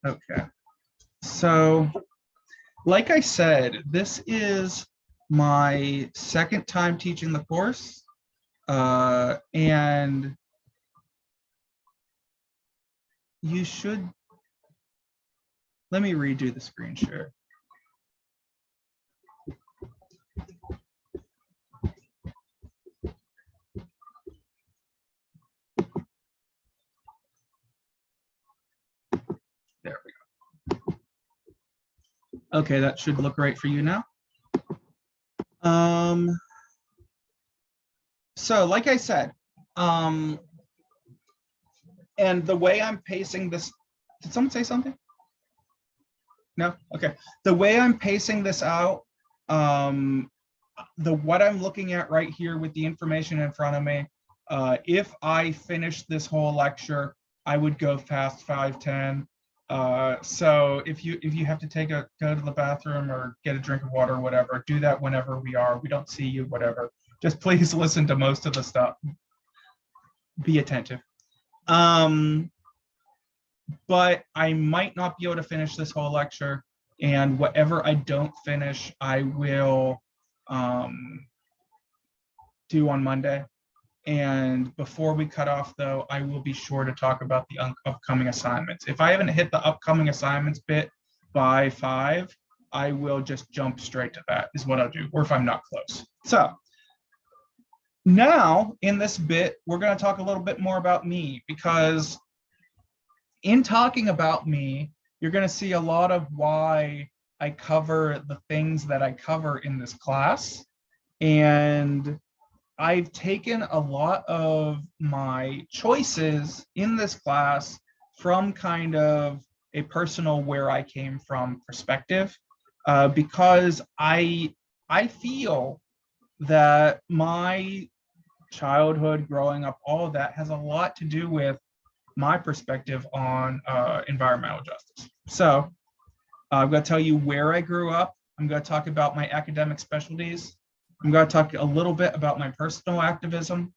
Okay, so like I said, this is my second time teaching the course, and you should, let me redo the screen share. There we go. Okay, that should look right for you now. So like I said, and the way I'm pacing this, did someone say something? No? Okay. The way I'm pacing this out, what I'm looking at right here with the information in front of me, if I finish this whole lecture, I would go fast 5:10. So if you have to go to the bathroom or get a drink of water or whatever, do that whenever we don't see you, whatever. Just please listen to most of the stuff. Be attentive. But I might not be able to finish this whole lecture, and whatever I don't finish, I will do on Monday. And before we cut off, though, I will be sure to talk about the upcoming assignments. If I haven't hit the upcoming assignments bit by 5, I will just jump straight to that, is what I'll do, or if I'm not close. So now in this bit, we're going to talk a little bit more about me, because in talking about me, you're going to see a lot of why I cover the things that I cover in this class. And I've taken a lot of my choices in this class from kind of a personal where I came from perspective, because I feel that my childhood, growing up, all of that has a lot to do with my perspective on environmental justice. So I'm going to tell you where I grew up. I'm going to talk about my academic specialties. I'm going to talk a little bit about my personal activism,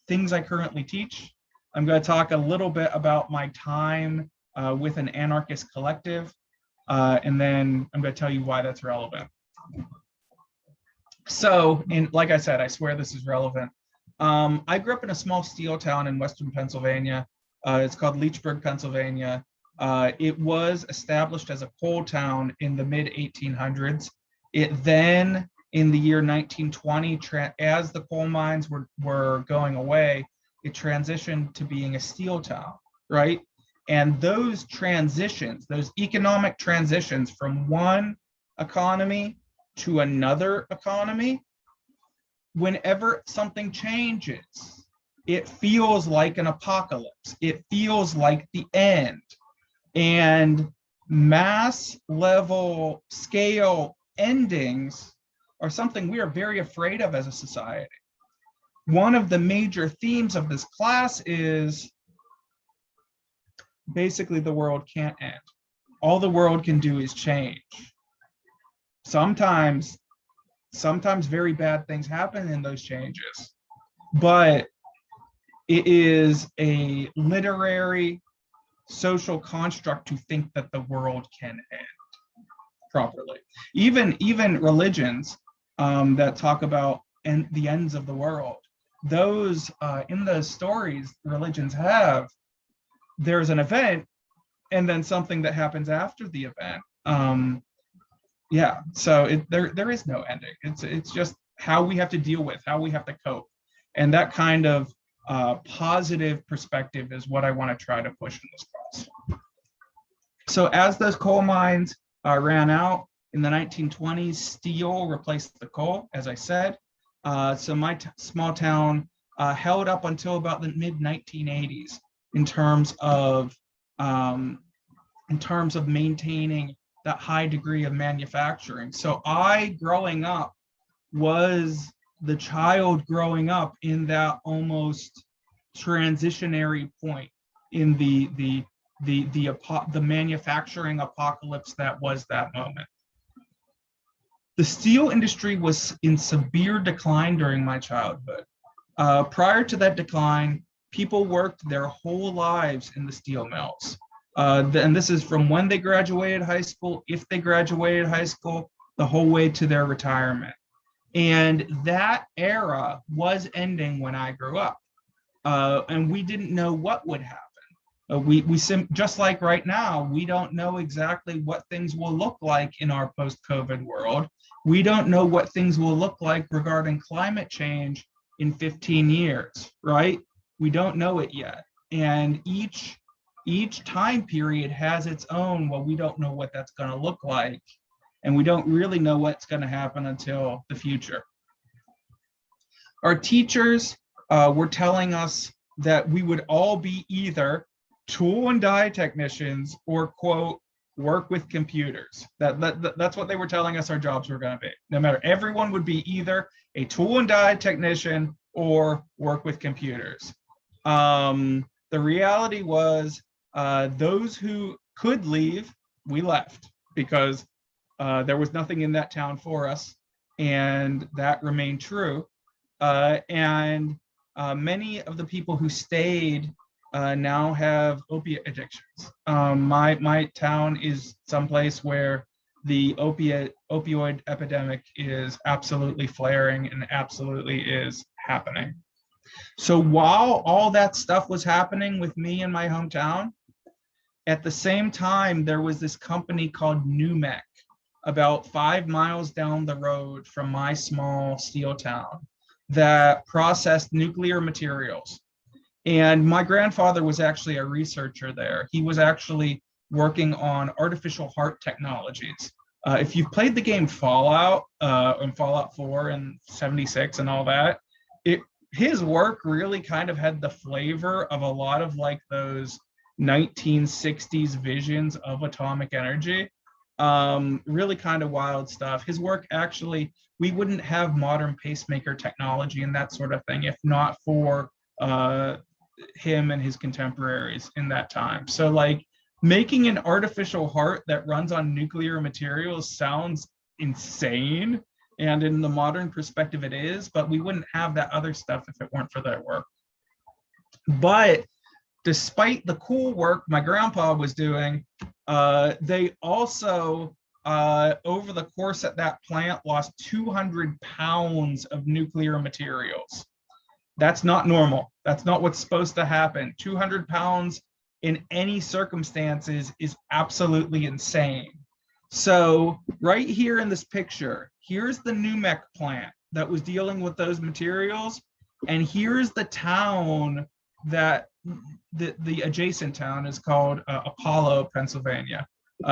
things I currently teach. I'm going to talk a little bit about my time with an anarchist collective, and then I'm going to tell you why that's relevant. So, like I said, I swear this is relevant. I grew up in a small steel town in Western Pennsylvania. It's called Leechburg, Pennsylvania. It was established as a coal town in the mid-1800s. It then, in the year 1920, as the coal mines were going away, it transitioned to being a steel town, right? And those transitions, those economic transitions from one economy to another economy, whenever something changes, it feels like an apocalypse. It feels like the end. And mass level scale endings are something we are very afraid of as a society. One of the major themes of this class is basically the world can't end. All the world can do is change. Sometimes very bad things happen in those changes, but it is a literary social construct to think that the world can end properly. Even religions that talk about the ends of the world, those in the stories religions have, there's an event and then something that happens after the event. Yeah, so there is no ending. It's just how we have to deal with, how we have to cope, and that kind of positive perspective is what I want to try to push in this class. So as those coal mines ran out in the 1920s, steel replaced the coal, as I said. So my small town held up until about the mid 1980s in terms of maintaining that high degree of manufacturing. So I, growing up, was the child growing up in that almost transitionary point in the manufacturing apocalypse that was that moment. The steel industry was in severe decline during my childhood. Prior to that decline, people worked their whole lives in the steel mills. And this is from when they graduated high school, if they graduated high school, the whole way to their retirement. And that era was ending when I grew up. And we didn't know what would happen. Just like right now, we don't know exactly what things will look like in our post-COVID world. We don't know what things will look like regarding climate change in 15 years, right? We don't know it yet. And each time period has its own, well, we don't know what that's going to look like. And we don't really know what's going to happen until the future. Our teachers were telling us that we would all be either tool and die technicians or, quote, work with computers. That's what they were telling us our jobs were going to be. No matter, everyone would be either a tool and die technician or work with computers. The reality was those who could leave, we left because there was nothing in that town for us, and that remained true. And many of the people who stayed now have opiate addictions. My town is someplace where the opioid epidemic is absolutely flaring and absolutely is happening. So while all that stuff was happening with me in my hometown, at the same time, there was this company called Numec about 5 miles down the road from my small steel town that processed nuclear materials. And my grandfather was actually a researcher there. He was actually working on artificial heart technologies. If you've played the game Fallout and Fallout 4 and 76 and all that, his work really kind of had the flavor of a lot of like those 1960s visions of atomic energy. Really kind of wild stuff. His work actually, we wouldn't have modern pacemaker technology and that sort of thing if not for him and his contemporaries in that time. So like making an artificial heart that runs on nuclear materials sounds insane. And in the modern perspective, it is, but we wouldn't have that other stuff if it weren't for their work. But despite the cool work my grandpa was doing, they also, over the course at that plant, lost 200 pounds of nuclear materials. That's not normal. That's not what's supposed to happen. 200 pounds in any circumstances is absolutely insane. So right here in this picture, here's the Numec plant that was dealing with those materials. And here's the town that the adjacent town is called Apollo, Pennsylvania.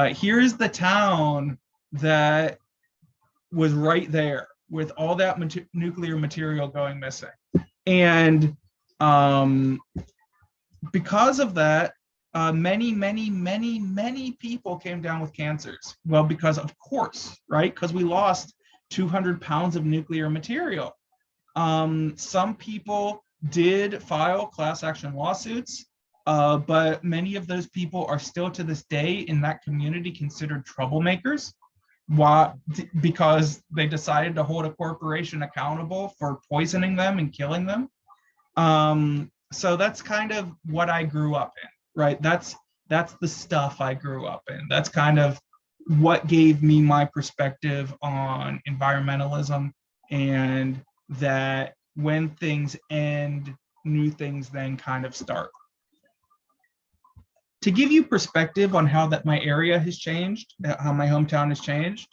Here's the town that was right there with all that nuclear material going missing. And because of that, many people came down with cancers. Well, because of course, right? Because we lost 200 pounds of nuclear material. Some people did file class action lawsuits, but many of those people are still to this day in that community considered troublemakers. Why? Because they decided to hold a corporation accountable for poisoning them and killing them. So that's kind of what I grew up in, right? That's the stuff I grew up in. That's kind of what gave me my perspective on environmentalism, and that when things end, new things then kind of start. To give you perspective on how that my area has changed, how my hometown has changed,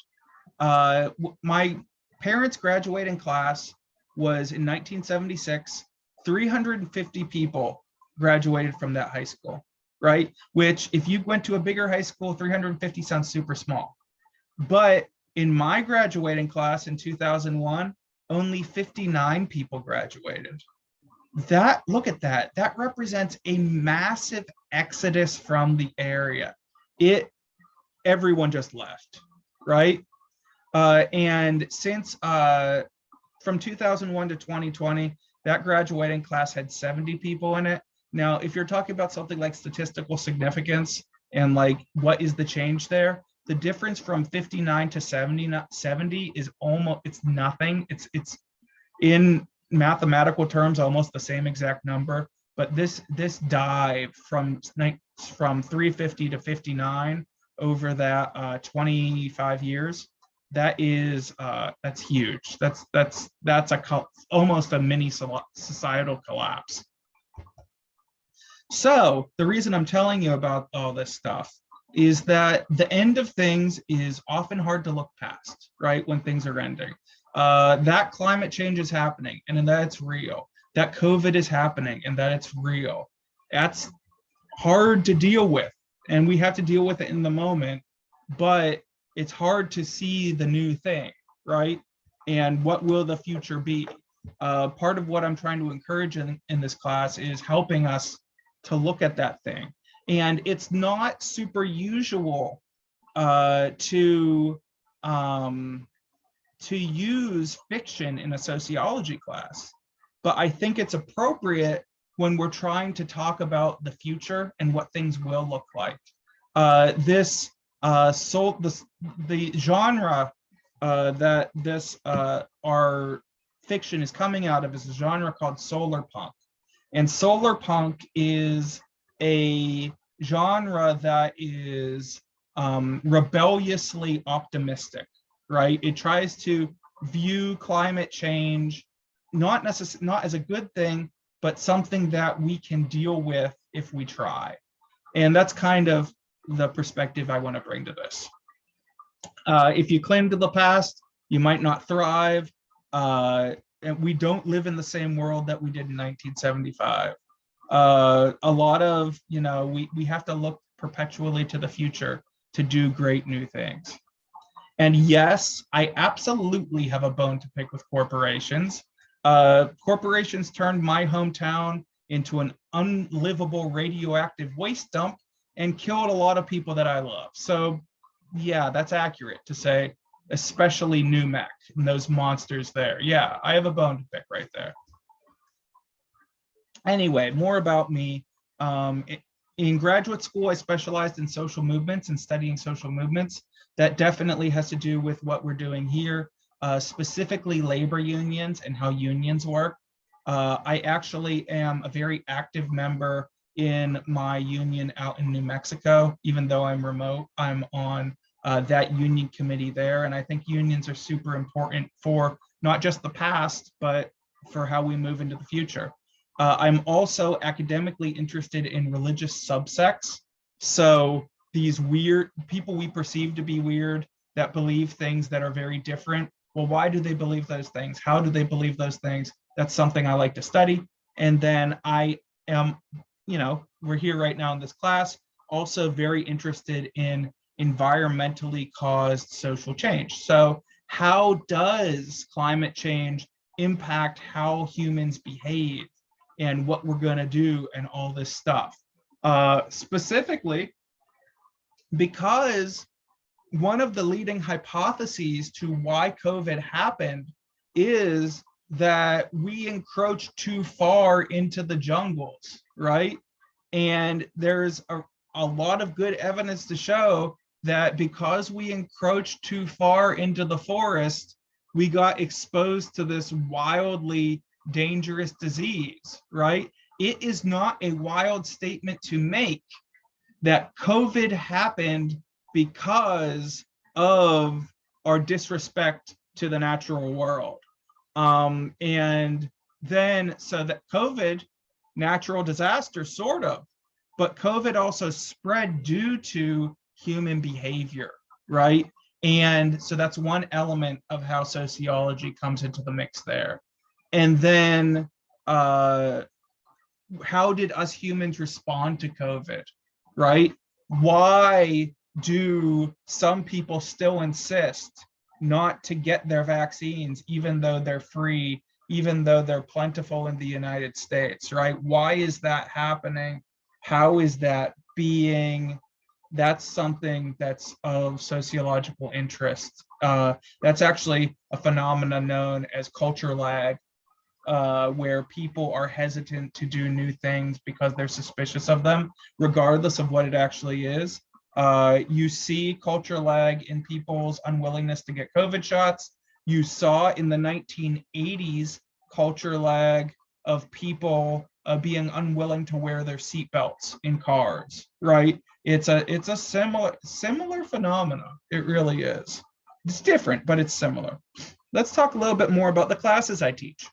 my parents' graduating class was in 1976. 350 people graduated from that high school, right? Which if you went to a bigger high school, 350 sounds super small. But in my graduating class in 2001, only 59 people graduated. Look at that. That represents a massive exodus from the area. Everyone just left, right? And since from 2001 to 2020, that graduating class had 70 people in it. Now, if you're talking about something like statistical significance and like what is the change there, the difference from 59 to 70 is almost, it's nothing. It's in mathematical terms almost the same exact number, but this dive from 350 to 59 over that 25 years, that's huge. That's almost a mini societal collapse. So the reason I'm telling you about all this stuff is that the end of things is often hard to look past, right? When things are ending. That climate change is happening and that it's real. That COVID is happening and that it's real. That's hard to deal with, and we have to deal with it in the moment, but it's hard to see the new thing, right? And what will the future be? Part of what I'm trying to encourage in this class is helping us to look at that thing. And it's not super usual to use fiction in a sociology class, but I think it's appropriate when we're trying to talk about the future and what things will look like. The genre that this our fiction is coming out of is a genre called solar punk. And solar punk is a genre that is rebelliously optimistic, right? It tries to view climate change not as a good thing, but something that we can deal with if we try. And that's kind of the perspective I want to bring to this. If you cling to the past, you might not thrive. And we don't live in the same world that we did in 1975. A lot of, we have to look perpetually to the future to do great new things. And yes, I absolutely have a bone to pick with corporations. Corporations turned my hometown into an unlivable radioactive waste dump and killed a lot of people that I love. So yeah, that's accurate to say, especially New Mex and those monsters there. Yeah, I have a bone to pick right there. Anyway, more about me. In graduate school, I specialized in social movements and studying social movements. That definitely has to do with what we're doing here, specifically labor unions and how unions work. I actually am a very active member in my union out in New Mexico. Even though I'm remote, I'm on that union committee there. And I think unions are super important for not just the past, but for how we move into the future. I'm also academically interested in religious subsects. So these weird people we perceive to be weird that believe things that are very different. Well, why do they believe those things? How do they believe those things? That's something I like to study. And then I am, we're here right now in this class, also very interested in environmentally caused social change. So how does climate change impact how humans behave and what we're going to do and all this stuff? Specifically, because one of the leading hypotheses to why COVID happened is that we encroached too far into the jungles, right? And there's a lot of good evidence to show that because we encroached too far into the forest, we got exposed to this wildly dangerous disease, right? It is not a wild statement to make that COVID happened because of our disrespect to the natural world. And then, so that COVID, natural disaster, sort of, but COVID also spread due to human behavior, right? And so that's one element of how sociology comes into the mix there. And then how did us humans respond to COVID, right? Why do some people still insist not to get their vaccines, even though they're free, even though they're plentiful in the United States, right? Why is that happening? How is that being? That's something that's of sociological interest. That's actually a phenomenon known as culture lag, where people are hesitant to do new things because they're suspicious of them, regardless of what it actually is. You see culture lag in people's unwillingness to get COVID shots. You saw in the 1980s culture lag of people being unwilling to wear their seatbelts in cars, right? It's a similar phenomenon. It really is. It's different, but it's similar. Let's talk a little bit more about the classes I teach.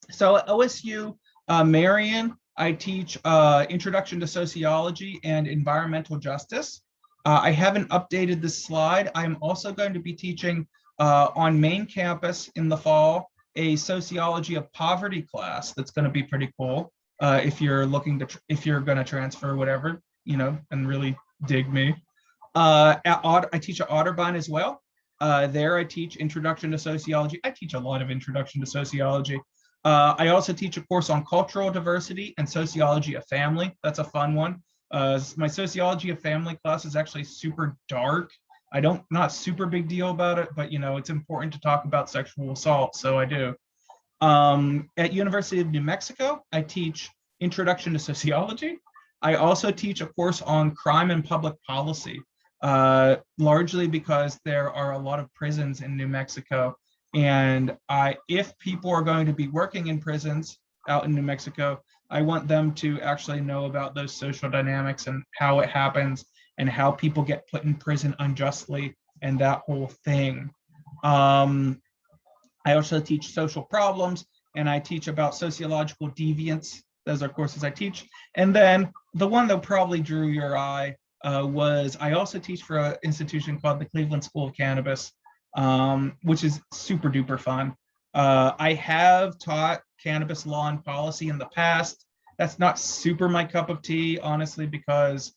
So at OSU Marion, I teach Introduction to Sociology and Environmental Justice. I haven't updated this slide. I'm also going to be teaching on main campus in the fall a Sociology of Poverty class that's going to be pretty cool if you're looking to, if you're going to transfer whatever, and really dig me. I teach at Otterbein as well. There I teach Introduction to Sociology. I teach a lot of Introduction to Sociology. I also teach a course on cultural diversity and sociology of family. That's a fun one. My sociology of family class is actually super dark. Not super big deal about it, but it's important to talk about sexual assault, so I do. At University of New Mexico, I teach Introduction to Sociology. I also teach a course on crime and public policy, largely because there are a lot of prisons in New Mexico. And if people are going to be working in prisons out in New Mexico, I want them to actually know about those social dynamics and how it happens and how people get put in prison unjustly and that whole thing. I also teach social problems, and I teach about sociological deviance. Those are courses I teach. And then the one that probably drew your eye was I also teach for an institution called the Cleveland School of Cannabis, which is super duper fun. I have taught cannabis law and policy in the past. That's not super my cup of tea, honestly, because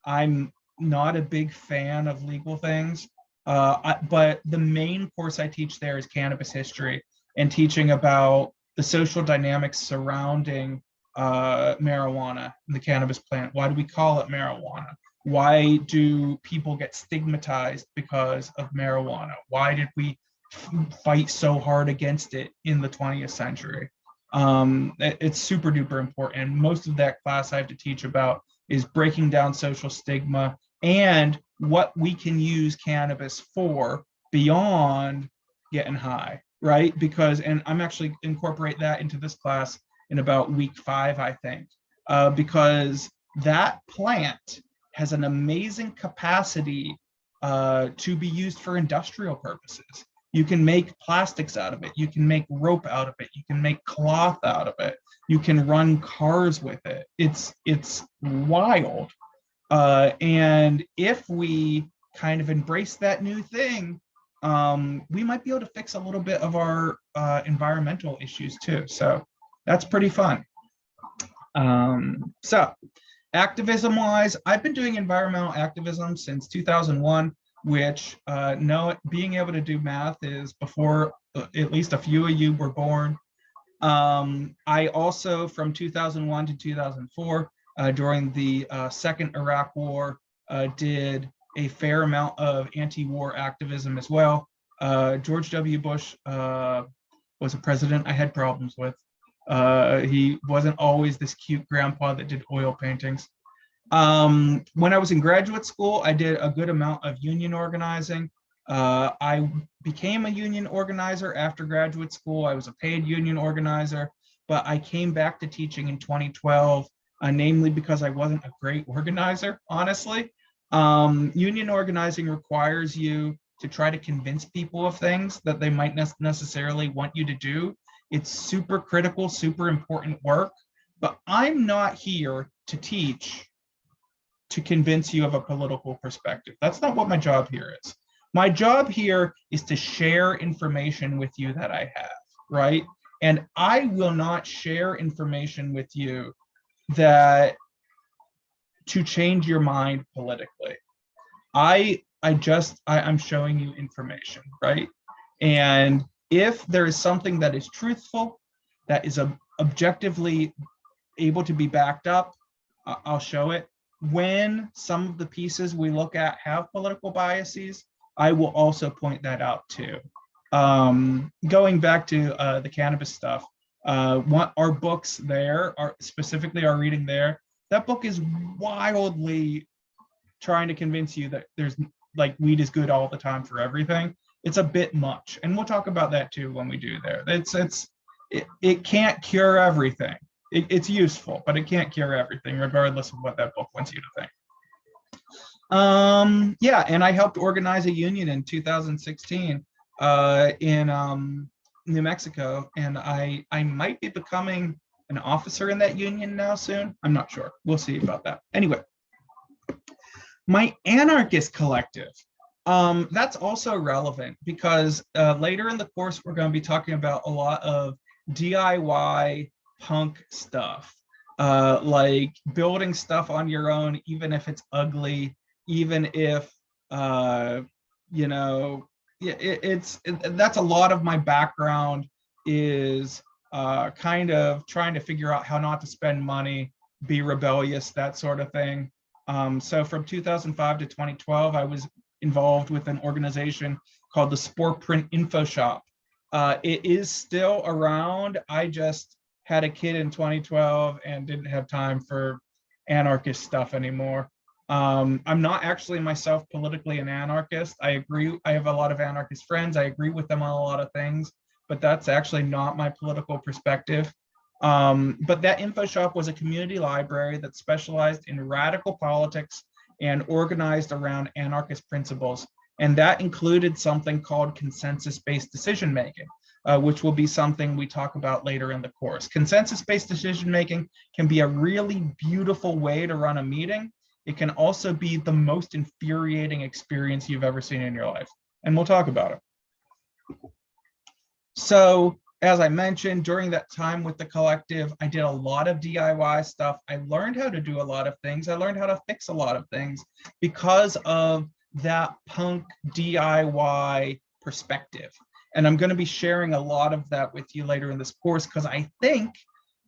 I'm not a big fan of legal things. But the main course I teach there is cannabis history and teaching about the social dynamics surrounding marijuana and the cannabis plant. Why do we call it marijuana? Why do people get stigmatized because of marijuana? Why did we fight so hard against it in the 20th century? It's super duper important. And most of that class I have to teach about is breaking down social stigma and what we can use cannabis for beyond getting high, right? Because, and I'm actually incorporate that into this class in about week 5, I think, because that plant has an amazing capacity to be used for industrial purposes. You can make plastics out of it. You can make rope out of it. You can make cloth out of it. You can run cars with it. It's wild. And if we kind of embrace that new thing, we might be able to fix a little bit of our environmental issues too. So that's pretty fun. So activism wise, I've been doing environmental activism since 2001, which being able to do math is before at least a few of you were born. I also, from 2001 to 2004, during the second Iraq War, did a fair amount of anti-war activism as well. George W. Bush was a president I had problems with. He wasn't always this cute grandpa that did oil paintings. When I was in graduate school, I did a good amount of union organizing. I became a union organizer after graduate school. I was a paid union organizer, but I came back to teaching in 2012, namely because I wasn't a great organizer, honestly. Union organizing requires you to try to convince people of things that they might necessarily want you to do. It's super critical, super important work, but I'm not here to teach to convince you of a political perspective. That's not what my job here is. My job here is to share information with you that I have, right? And I will not share information with you that to change your mind politically. I'm showing you information, right? And if there is something that is truthful, that is objectively able to be backed up, I'll show it. When some of the pieces we look at have political biases, I will also point that out too. Going back to the cannabis stuff, what our books there are specifically our reading there, that book is wildly trying to convince you that there's like weed is good all the time for everything. It's a bit much, and we'll talk about that too when we do there. It can't cure everything. It's useful, but it can't cure everything, regardless of what that book wants you to think. Yeah, and I helped organize a union in 2016 in New Mexico, and I might be becoming an officer in that union now soon. I'm not sure. We'll see about that. Anyway, my anarchist collective. That's also relevant because later in the course, we're going to be talking about a lot of DIY punk stuff, like building stuff on your own, even if it's ugly, even if, you know, that's a lot of my background is kind of trying to figure out how not to spend money, be rebellious, that sort of thing. So from 2005 to 2012, I was involved with an organization called the Sport Print Info Shop. It is still around. I just had a kid in 2012 and didn't have time for anarchist stuff anymore. I'm not actually myself politically an anarchist. I agree. I have a lot of anarchist friends. I agree with them on a lot of things, but that's actually not my political perspective. But that info shop was a community library that specialized in radical politics and organized around anarchist principles. And that included something called consensus-based decision-making. which will be something we talk about later in the course. Consensus-based decision-making can be a really beautiful way to run a meeting. It can also be the most infuriating experience you've ever seen in your life, and we'll talk about it. So, as I mentioned, during that time with the collective, I did a lot of DIY stuff. I learned how to do a lot of things. I learned how to fix a lot of things because of that punk DIY perspective. And I'm going to be sharing a lot of that with you later in this course because I think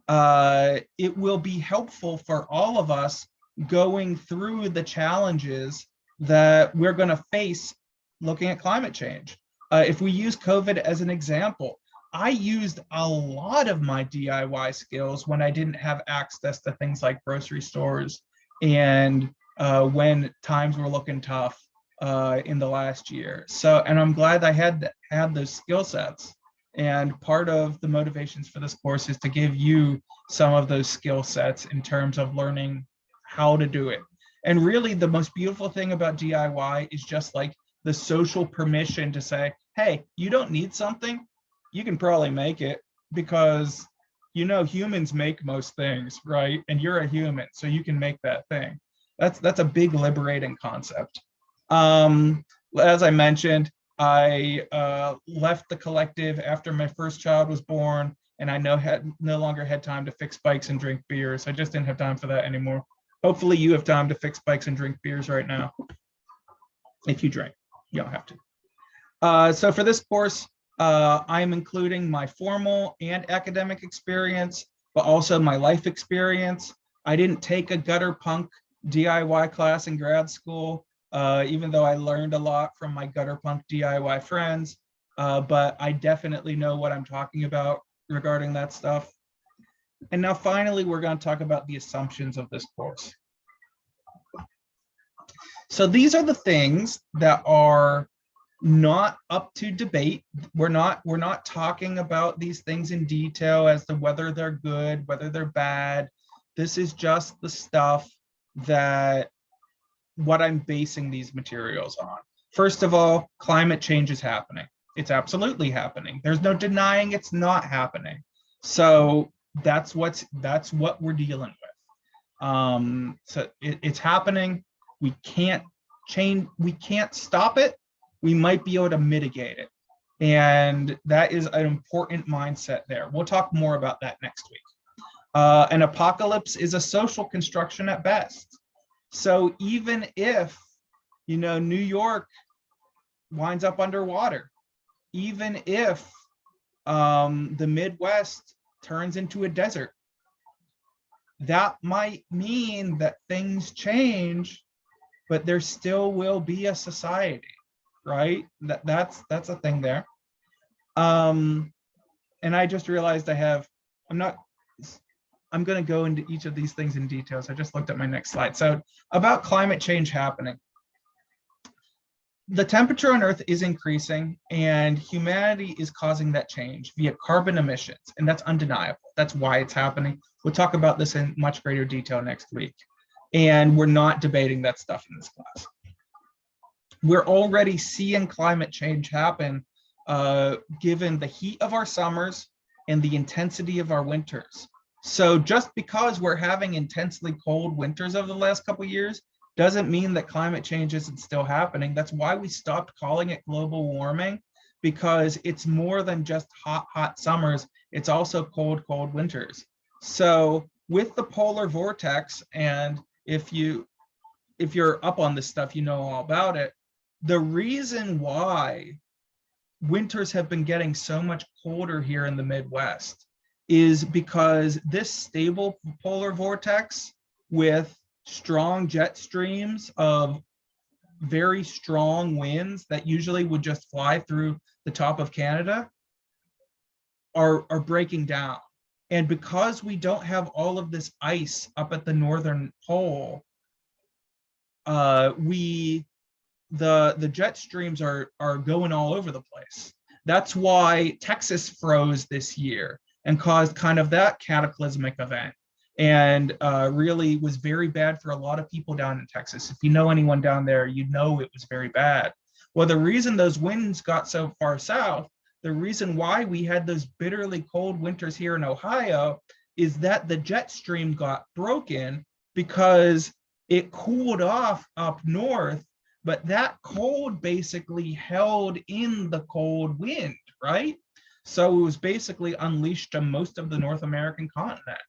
it will be helpful for all of us going through the challenges that we're going to face looking at climate change. If we use COVID as an example, I used a lot of my DIY skills when I didn't have access to things like grocery stores and when times were looking tough in the last year. So, and I'm glad I had those skill sets. And part of the motivations for this course is to give you some of those skill sets in terms of learning how to do it. And really the most beautiful thing about DIY is just like the social permission to say, hey, you don't need something, you can probably make it because, you know, humans make most things, right? And you're a human, so you can make that thing. That's a big liberating concept. As I mentioned, I left the collective after my first child was born, and I no longer had time to fix bikes and drink beers. I just didn't have time for that anymore. Hopefully you have time to fix bikes and drink beers right now. If you drink, you don't have to. So for this course, I'm including my formal and academic experience, but also my life experience. I didn't take a gutter punk DIY class in grad school, even though I learned a lot from my gutter punk DIY friends, but I definitely know what I'm talking about regarding that stuff. And now finally, we're going to talk about the assumptions of this course. So these are the things that are not up to debate. We're not talking about these things in detail as to whether they're good, whether they're bad. This is just the stuff that what I'm basing these materials on. First of all, climate change is happening. It's absolutely happening. There's no denying it's not happening. So that's what we're dealing with. So it's happening. We can't stop it. We might be able to mitigate it. And that is an important mindset there. We'll talk more about that next week. An apocalypse is a social construction at best. So even if, you know, New York winds up underwater, even if the Midwest turns into a desert, that might mean that things change, but there still will be a society, right? That's a thing there. And I just realized I'm going to go into each of these things in detail. So I just looked at my next slide. So about climate change happening. The temperature on Earth is increasing and humanity is causing that change via carbon emissions. And that's undeniable. That's why it's happening. We'll talk about this in much greater detail next week. And we're not debating that stuff in this class. We're already seeing climate change happen given the heat of our summers and the intensity of our winters. So just because we're having intensely cold winters over the last couple of years doesn't mean that climate change isn't still happening. That's why we stopped calling it global warming, because it's more than just hot summers. It's also cold winters. So with the polar vortex, and if you're up on this stuff, you know all about it. The reason why winters have been getting so much colder here in the Midwest is because this stable polar vortex with strong jet streams of very strong winds that usually would just fly through the top of Canada are breaking down. And because we don't have all of this ice up at the northern pole, the jet streams are going all over the place. That's why Texas froze this year and caused kind of that cataclysmic event, and really was very bad for a lot of people down in Texas. If you know anyone down there, you know it was very bad. Well, the reason those winds got so far south The reason why we had those bitterly cold winters here in Ohio is that the jet stream got broken because it cooled off up north, but that cold basically held in the cold wind, right? So it was basically unleashed to most of the North American continent.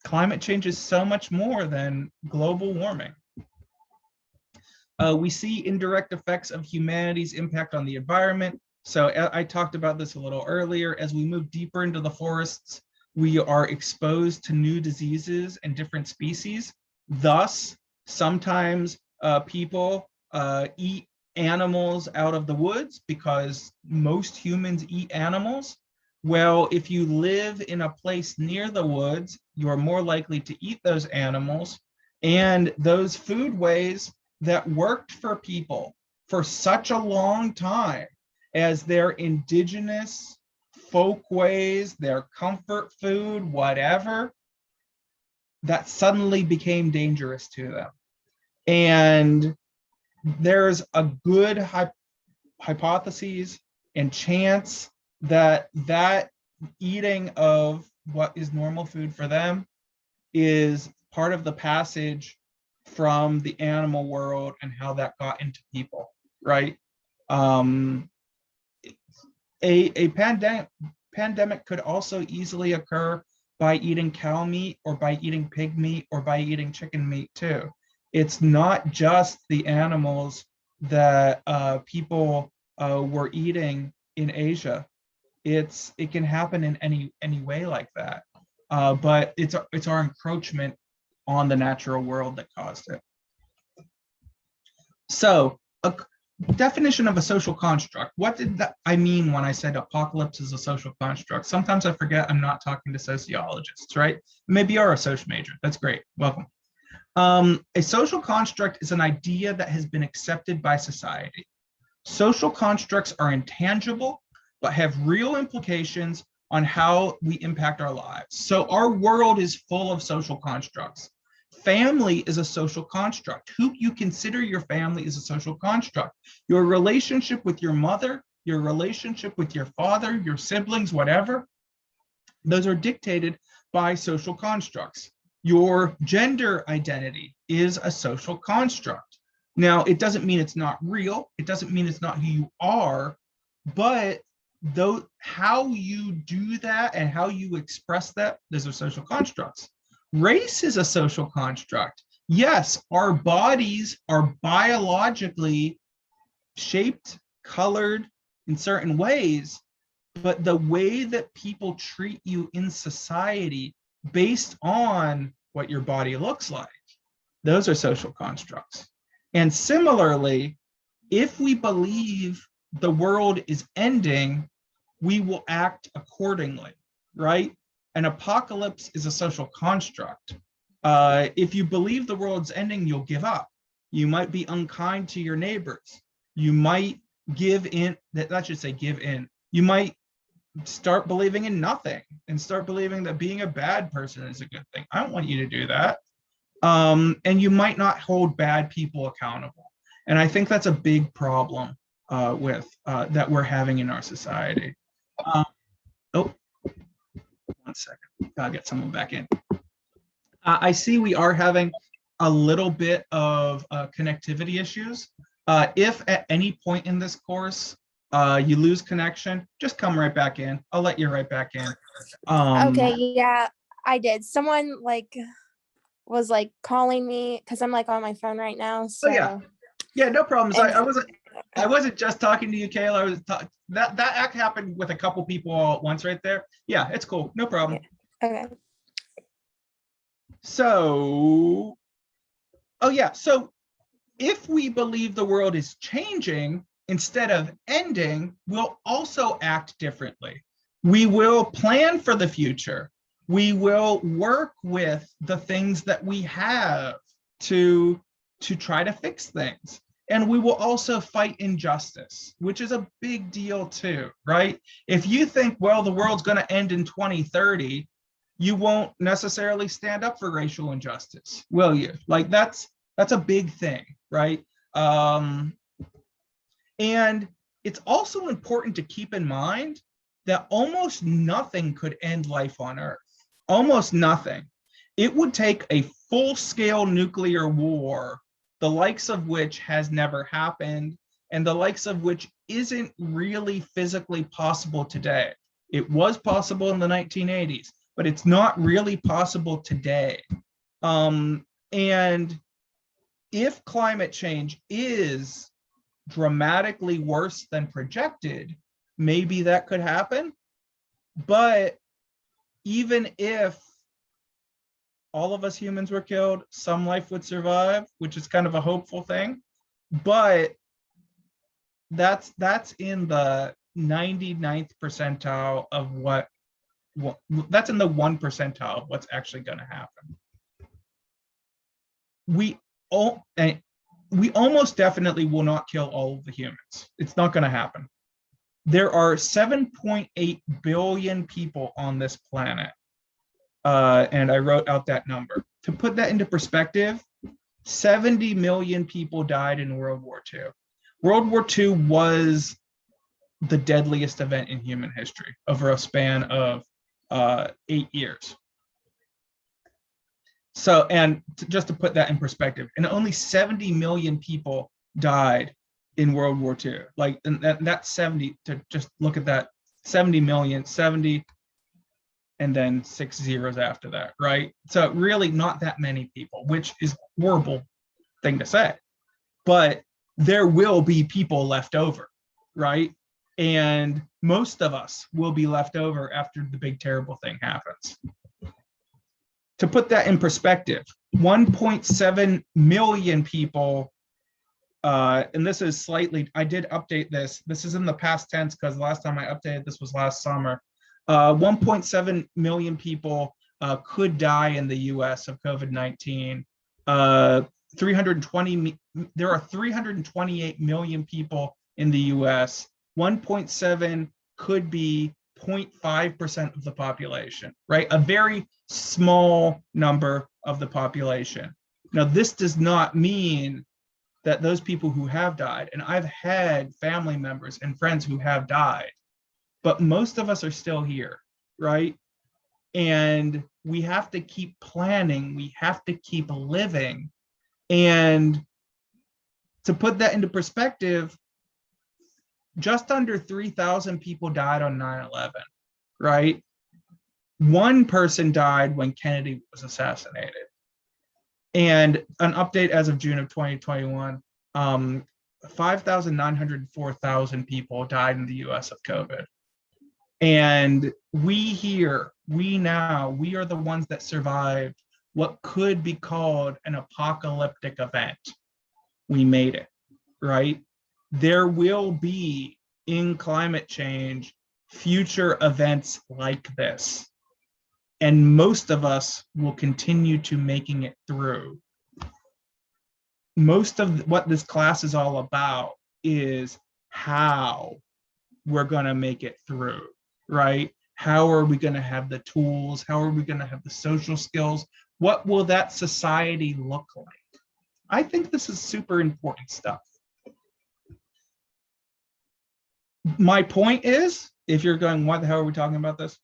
Climate change is so much more than global warming. We see indirect effects of humanity's impact on the environment. So I talked about this a little earlier. As we move deeper into the forests, we are exposed to new diseases and different species. Thus, sometimes people eat animals out of the woods because most humans eat animals. Well, if you live in a place near the woods, you're more likely to eat those animals. And those foodways that worked for people for such a long time as their indigenous folkways, their comfort food, whatever, that suddenly became dangerous to them. And there's a good hypothesis and chance that that eating of what is normal food for them is part of the passage from the animal world and how that got into people, right? A pandemic could also easily occur by eating cow meat or by eating pig meat or by eating chicken meat too. It's not just the animals that people were eating in Asia. It can happen in any way like that. But it's our encroachment on the natural world that caused it. So a definition of a social construct. What did I mean when I said apocalypse is a social construct? Sometimes I forget I'm not talking to sociologists, right? Maybe you're a social major. That's great. Welcome. A social construct is an idea that has been accepted by society. Social constructs are intangible, but have real implications on how we impact our lives. So our world is full of social constructs. Family is a social construct. Who you consider your family is a social construct. Your relationship with your mother, your relationship with your father, your siblings, whatever, those are dictated by social constructs. Your gender identity is a social construct. Now, it doesn't mean it's not real. It doesn't mean it's not who you are, but though how you do that and how you express that, those are social constructs. Race is a social construct. Yes, our bodies are biologically shaped, colored in certain ways, but the way that people treat you in society based on what your body looks like, those are social constructs. And similarly, if we believe the world is ending, we will act accordingly, right? An apocalypse is a social construct. If you believe the world's ending, you'll give up. You might be unkind to your neighbors. You might give in, that should say give in. You might start believing in nothing and start believing that being a bad person is a good thing. I don't want you to do that. And you might not hold bad people accountable. And I think that's a big problem with that we're having in our society. Oh, 1 second. I'll get someone back in. I see we are having a little bit of connectivity issues. If at any point in this course you lose connection, just come right back in. I'll let you right back in. Okay, yeah, I did. Someone was calling me because I'm on my phone right now. So yeah, no problems. I wasn't just talking to you, Kayla. I was that happened with a couple people all at once right there. Yeah, it's cool. No problem. Okay. So, so if we believe the world is changing instead of ending, we'll also act differently. We will plan for the future. We will work with the things that we have to try to fix things. And we will also fight injustice, which is a big deal too, right? If you think, well, the world's going to end in 2030, you won't necessarily stand up for racial injustice, will you? That's a big thing, right? And it's also important to keep in mind that almost nothing could end life on Earth. Almost nothing. It would take a full-scale nuclear war, the likes of which has never happened, and the likes of which isn't really physically possible today. It was possible in the 1980s, but it's not really possible today. And if climate change is dramatically worse than projected, maybe that could happen. But even if all of us humans were killed, some life would survive, which is kind of a hopeful thing. But that's in the 99th percentile of what that's in the 1 percentile of what's actually going to happen. We almost definitely will not kill all of the humans. It's not going to happen. There are 7.8 billion people on this planet. And I wrote out that number. To put that into perspective, 70 million people died in World War II. World War II was the deadliest event in human history over a span of 8 years. So, and just to put that in perspective, and only 70 million people died in World War II. Like, and that's 70, to just look at that, 70 million, 70, and then 6 zeros after that, right? So really not that many people, which is a horrible thing to say. But there will be people left over, right? And most of us will be left over after the big terrible thing happens. To put that in perspective, 1.7 million people, and this is slightly, I did update this. This is in the past tense because the last time I updated this was last summer. 1.7 million people could die in the US of COVID-19. There are 328 million people in the US. 1.7 could be 0.5% of the population, right? A very small number of the population. Now, this does not mean that those people who have died, and I've had family members and friends who have died, but most of us are still here, right? And we have to keep planning, we have to keep living. And to put that into perspective, just under 3,000 people died on 9/11, right? One person died when Kennedy was assassinated. And an update as of June of 2021, 5,904 people died in the US of COVID. And we are the ones that survived what could be called an apocalyptic event. We made it, right? There will be, in climate change, future events like this. And most of us will continue to making it through. Most of what this class is all about is how we're going to make it through, right? How are we going to have the tools? How are we going to have the social skills? What will that society look like? I think this is super important stuff. My point is, if you're going, what the hell are we talking about this?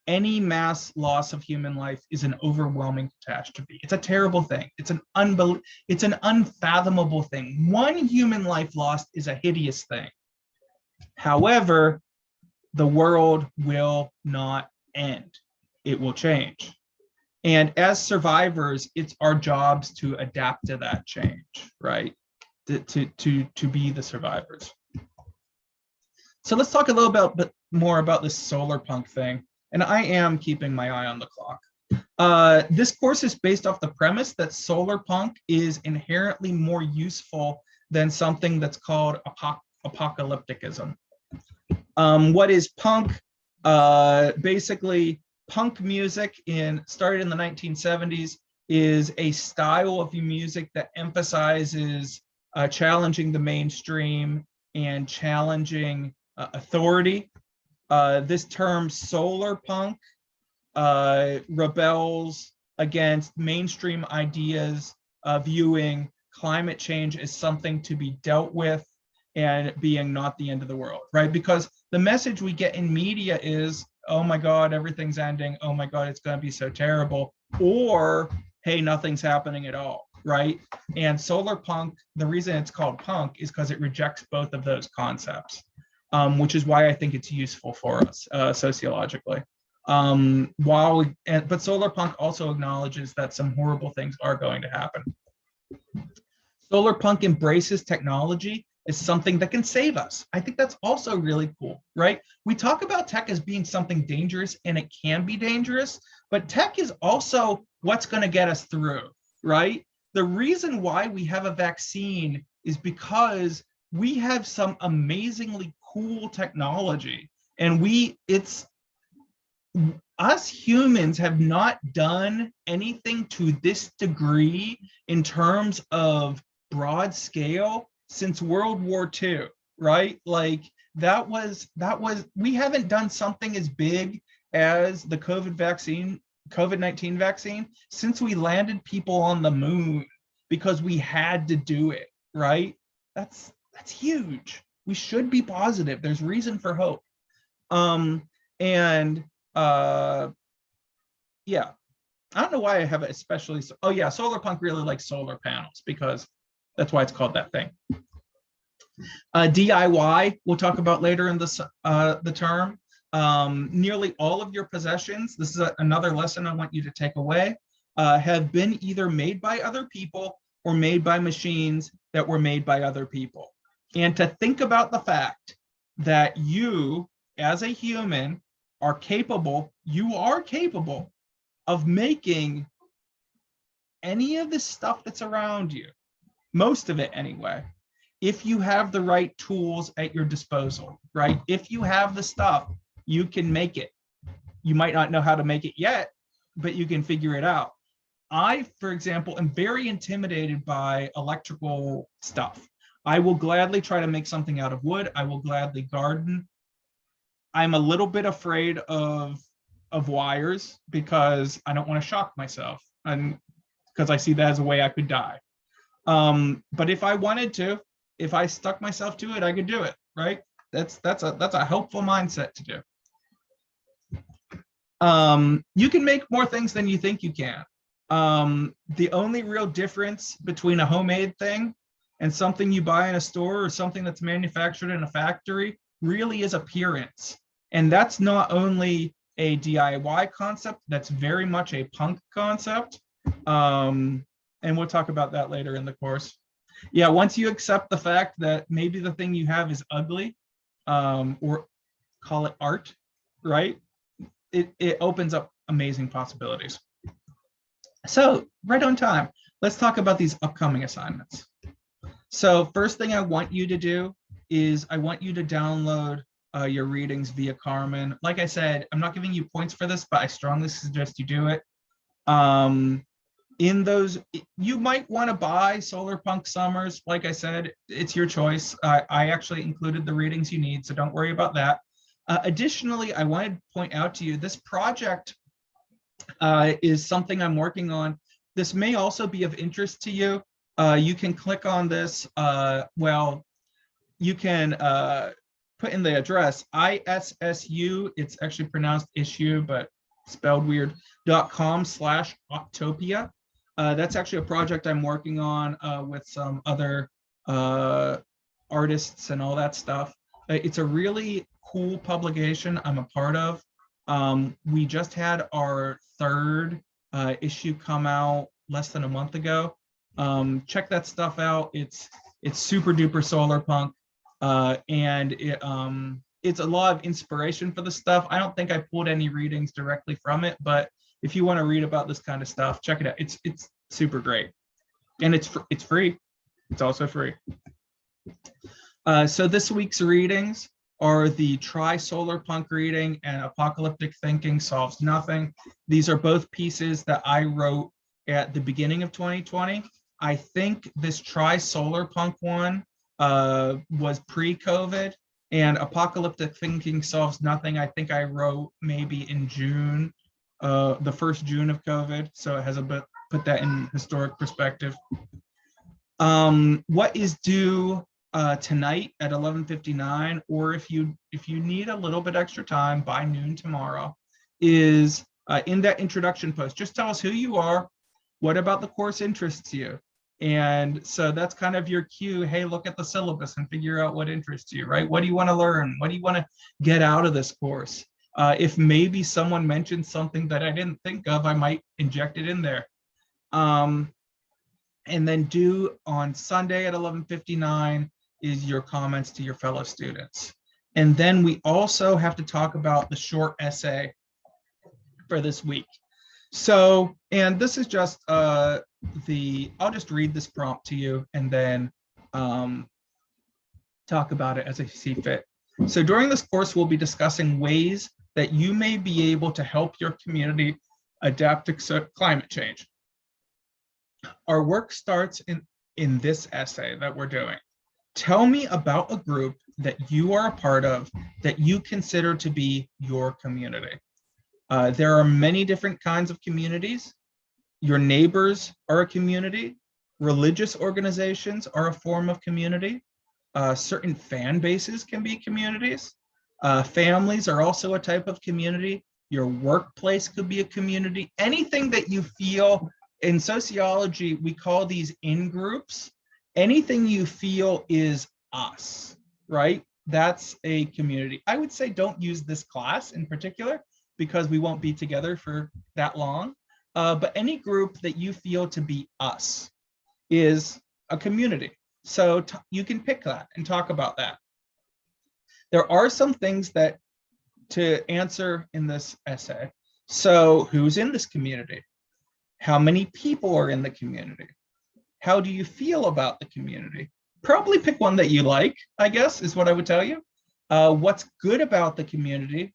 Any mass loss of human life is an overwhelming catastrophe. It's a terrible thing. It's an unfathomable thing. One human life lost is a hideous thing. However, the world will not end. It will change. And as survivors, it's our jobs to adapt to that change, right? To be the survivors. So let's talk a little bit more about this solar punk thing. And I am keeping my eye on the clock. This course is based off the premise that solar punk is inherently more useful than something that's called apocalypticism. What is punk? Basically, punk music started in the 1970s is a style of music that emphasizes challenging the mainstream and challenging authority. This term solar punk rebels against mainstream ideas viewing climate change as something to be dealt with and being not the end of the world, right? Because the message we get in media is, oh my God, everything's ending. Oh my God, it's going to be so terrible. Or, hey, nothing's happening at all, right? And solar punk, the reason it's called punk is because it rejects both of those concepts, which is why I think it's useful for us sociologically. But solar punk also acknowledges that some horrible things are going to happen. Solar punk embraces technology as something that can save us. I think that's also really cool, right? We talk about tech as being something dangerous, and it can be dangerous, but tech is also what's going to get us through, right? The reason why we have a vaccine is because we have some amazingly cool technology, and us humans have not done anything to this degree in terms of broad scale since World War II, right? Like that was, we haven't done something as big as the COVID-19 vaccine since we landed people on the moon because we had to do it, right? That's huge. We should be positive. There's reason for hope. Yeah, I don't know why I have it especially. Oh yeah, solar punk really likes solar panels because that's why it's called that thing. DIY, we'll talk about later in the term. Nearly all of your possessions, this is another lesson I want you to take away, have been either made by other people or made by machines that were made by other people. And to think about the fact that you, as a human, you are capable of making any of the stuff that's around you, most of it anyway, if you have the right tools at your disposal, right? If you have the stuff, you can make it. You might not know how to make it yet, but you can figure it out. I, for example, am very intimidated by electrical stuff. I will gladly try to make something out of wood. I will gladly garden. I'm a little bit afraid of wires because I don't want to shock myself, and because I see that as a way I could die. But if I wanted to, if I stuck myself to it, I could do it, right? That's a helpful mindset to do. You can make more things than you think you can. The only real difference between a homemade thing and something you buy in a store or something that's manufactured in a factory really is appearance. And that's not only a DIY concept, that's very much a punk concept. And we'll talk about that later in the course. Yeah, once you accept the fact that maybe the thing you have is ugly, or call it art, right? It opens up amazing possibilities. So right on time, let's talk about these upcoming assignments. So first thing I want you to do is I want you to download your readings via Carmen. Like I said, I'm not giving you points for this, but I strongly suggest you do it. In those, you might want to buy Solar Punk Summers. Like I said, it's your choice. I actually included the readings you need, so don't worry about that. Additionally, I wanted to point out to you, this project is something I'm working on. This may also be of interest to you. You can click on this. Well, you can put in the address ISSU, it's actually pronounced issue, but spelled weird, .com/Octopia. That's actually a project I'm working on with some other artists and all that stuff. It's a really cool publication I'm a part of. We just had our third issue come out less than a month ago. Check that stuff out. It's super duper solar punk, and it's a lot of inspiration for the stuff. I don't think I pulled any readings directly from it, but if you want to read about this kind of stuff, check it out. It's super great, and it's free. It's also free. So this week's readings are the Try Solar Punk reading and Apocalyptic Thinking Solves Nothing. These are both pieces that I wrote at the beginning of 2020. I think this Try Solar Punk one was pre-COVID, and Apocalyptic Thinking Solves Nothing, I think I wrote maybe in June, the first June of COVID. So it has a bit, put that in historic perspective. What is due tonight at 11:59, or if you need a little bit extra time by noon tomorrow, is in that introduction post. Just tell us who you are, what about the course interests you, and so that's kind of your cue. Hey, look at the syllabus and figure out what interests you, right? What do you want to learn? What do you want to get out of this course? If maybe someone mentioned something that I didn't think of, I might inject it in there. And then due on Sunday at 11:59 is your comments to your fellow students. And then we also have to talk about the short essay for this week. So, and this is just I'll just read this prompt to you and then talk about it as I see fit. So during this course, we'll be discussing ways that you may be able to help your community adapt to climate change. Our work starts in this essay that we're doing. Tell me about a group that you are a part of that you consider to be your community. There are many different kinds of communities. Your neighbors are a community. Religious organizations are a form of community. Certain fan bases can be communities. Families are also a type of community. Your workplace could be a community. Anything that you feel, in sociology, we call these in-groups. Anything you feel is us, right? That's a community. I would say don't use this class in particular because we won't be together for that long. But any group that you feel to be us is a community. So you can pick that and talk about that. There are some things that to answer in this essay. So who's in this community? How many people are in the community? How do you feel about the community? Probably pick one that you like, I guess, is what I would tell you. What's good about the community?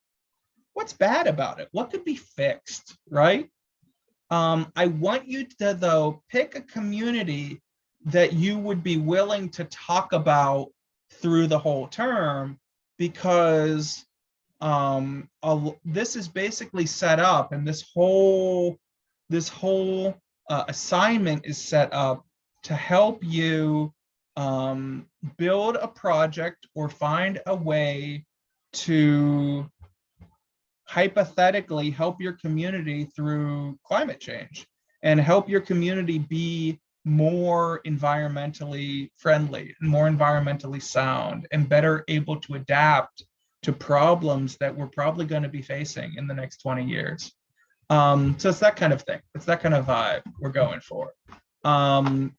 What's bad about it? What could be fixed, right? I want you to, though, pick a community that you would be willing to talk about through the whole term, because this is basically set up, and this whole assignment is set up to help you build a project or find a way to hypothetically help your community through climate change and help your community be more environmentally friendly, more environmentally sound, and better able to adapt to problems that we're probably going to be facing in the next 20 years. So it's that kind of thing. It's that kind of vibe we're going for. And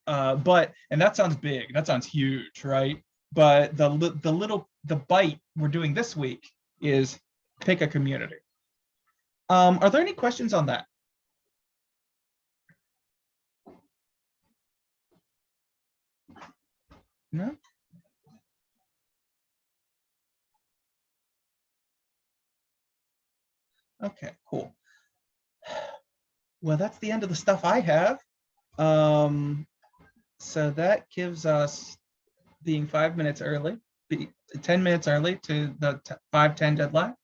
that sounds big. That sounds huge, right? But the bite we're doing this week is pick a community. Are there any questions on that? No? Okay, cool. Well, that's the end of the stuff I have. So that gives us being 5 minutes early, 10 minutes early to the 5:10 deadline.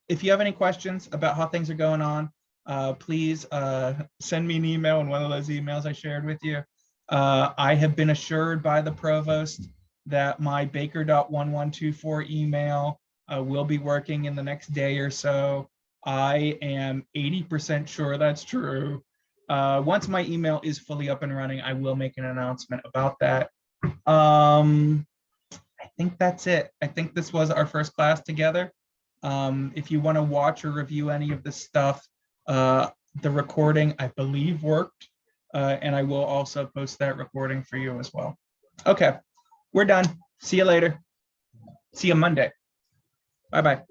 If you have any questions about how things are going on, please send me an email in one of those emails I shared with you. I have been assured by the provost that my baker.1124 email will be working in the next day or so. I am 80% sure that's true. Once my email is fully up and running, I will make an announcement about that. I think that's it. I think this was our first class together. If you want to watch or review any of this stuff, the recording, I believe, worked. And I will also post that recording for you as well. Okay, we're done. See you later. See you Monday. Bye-bye.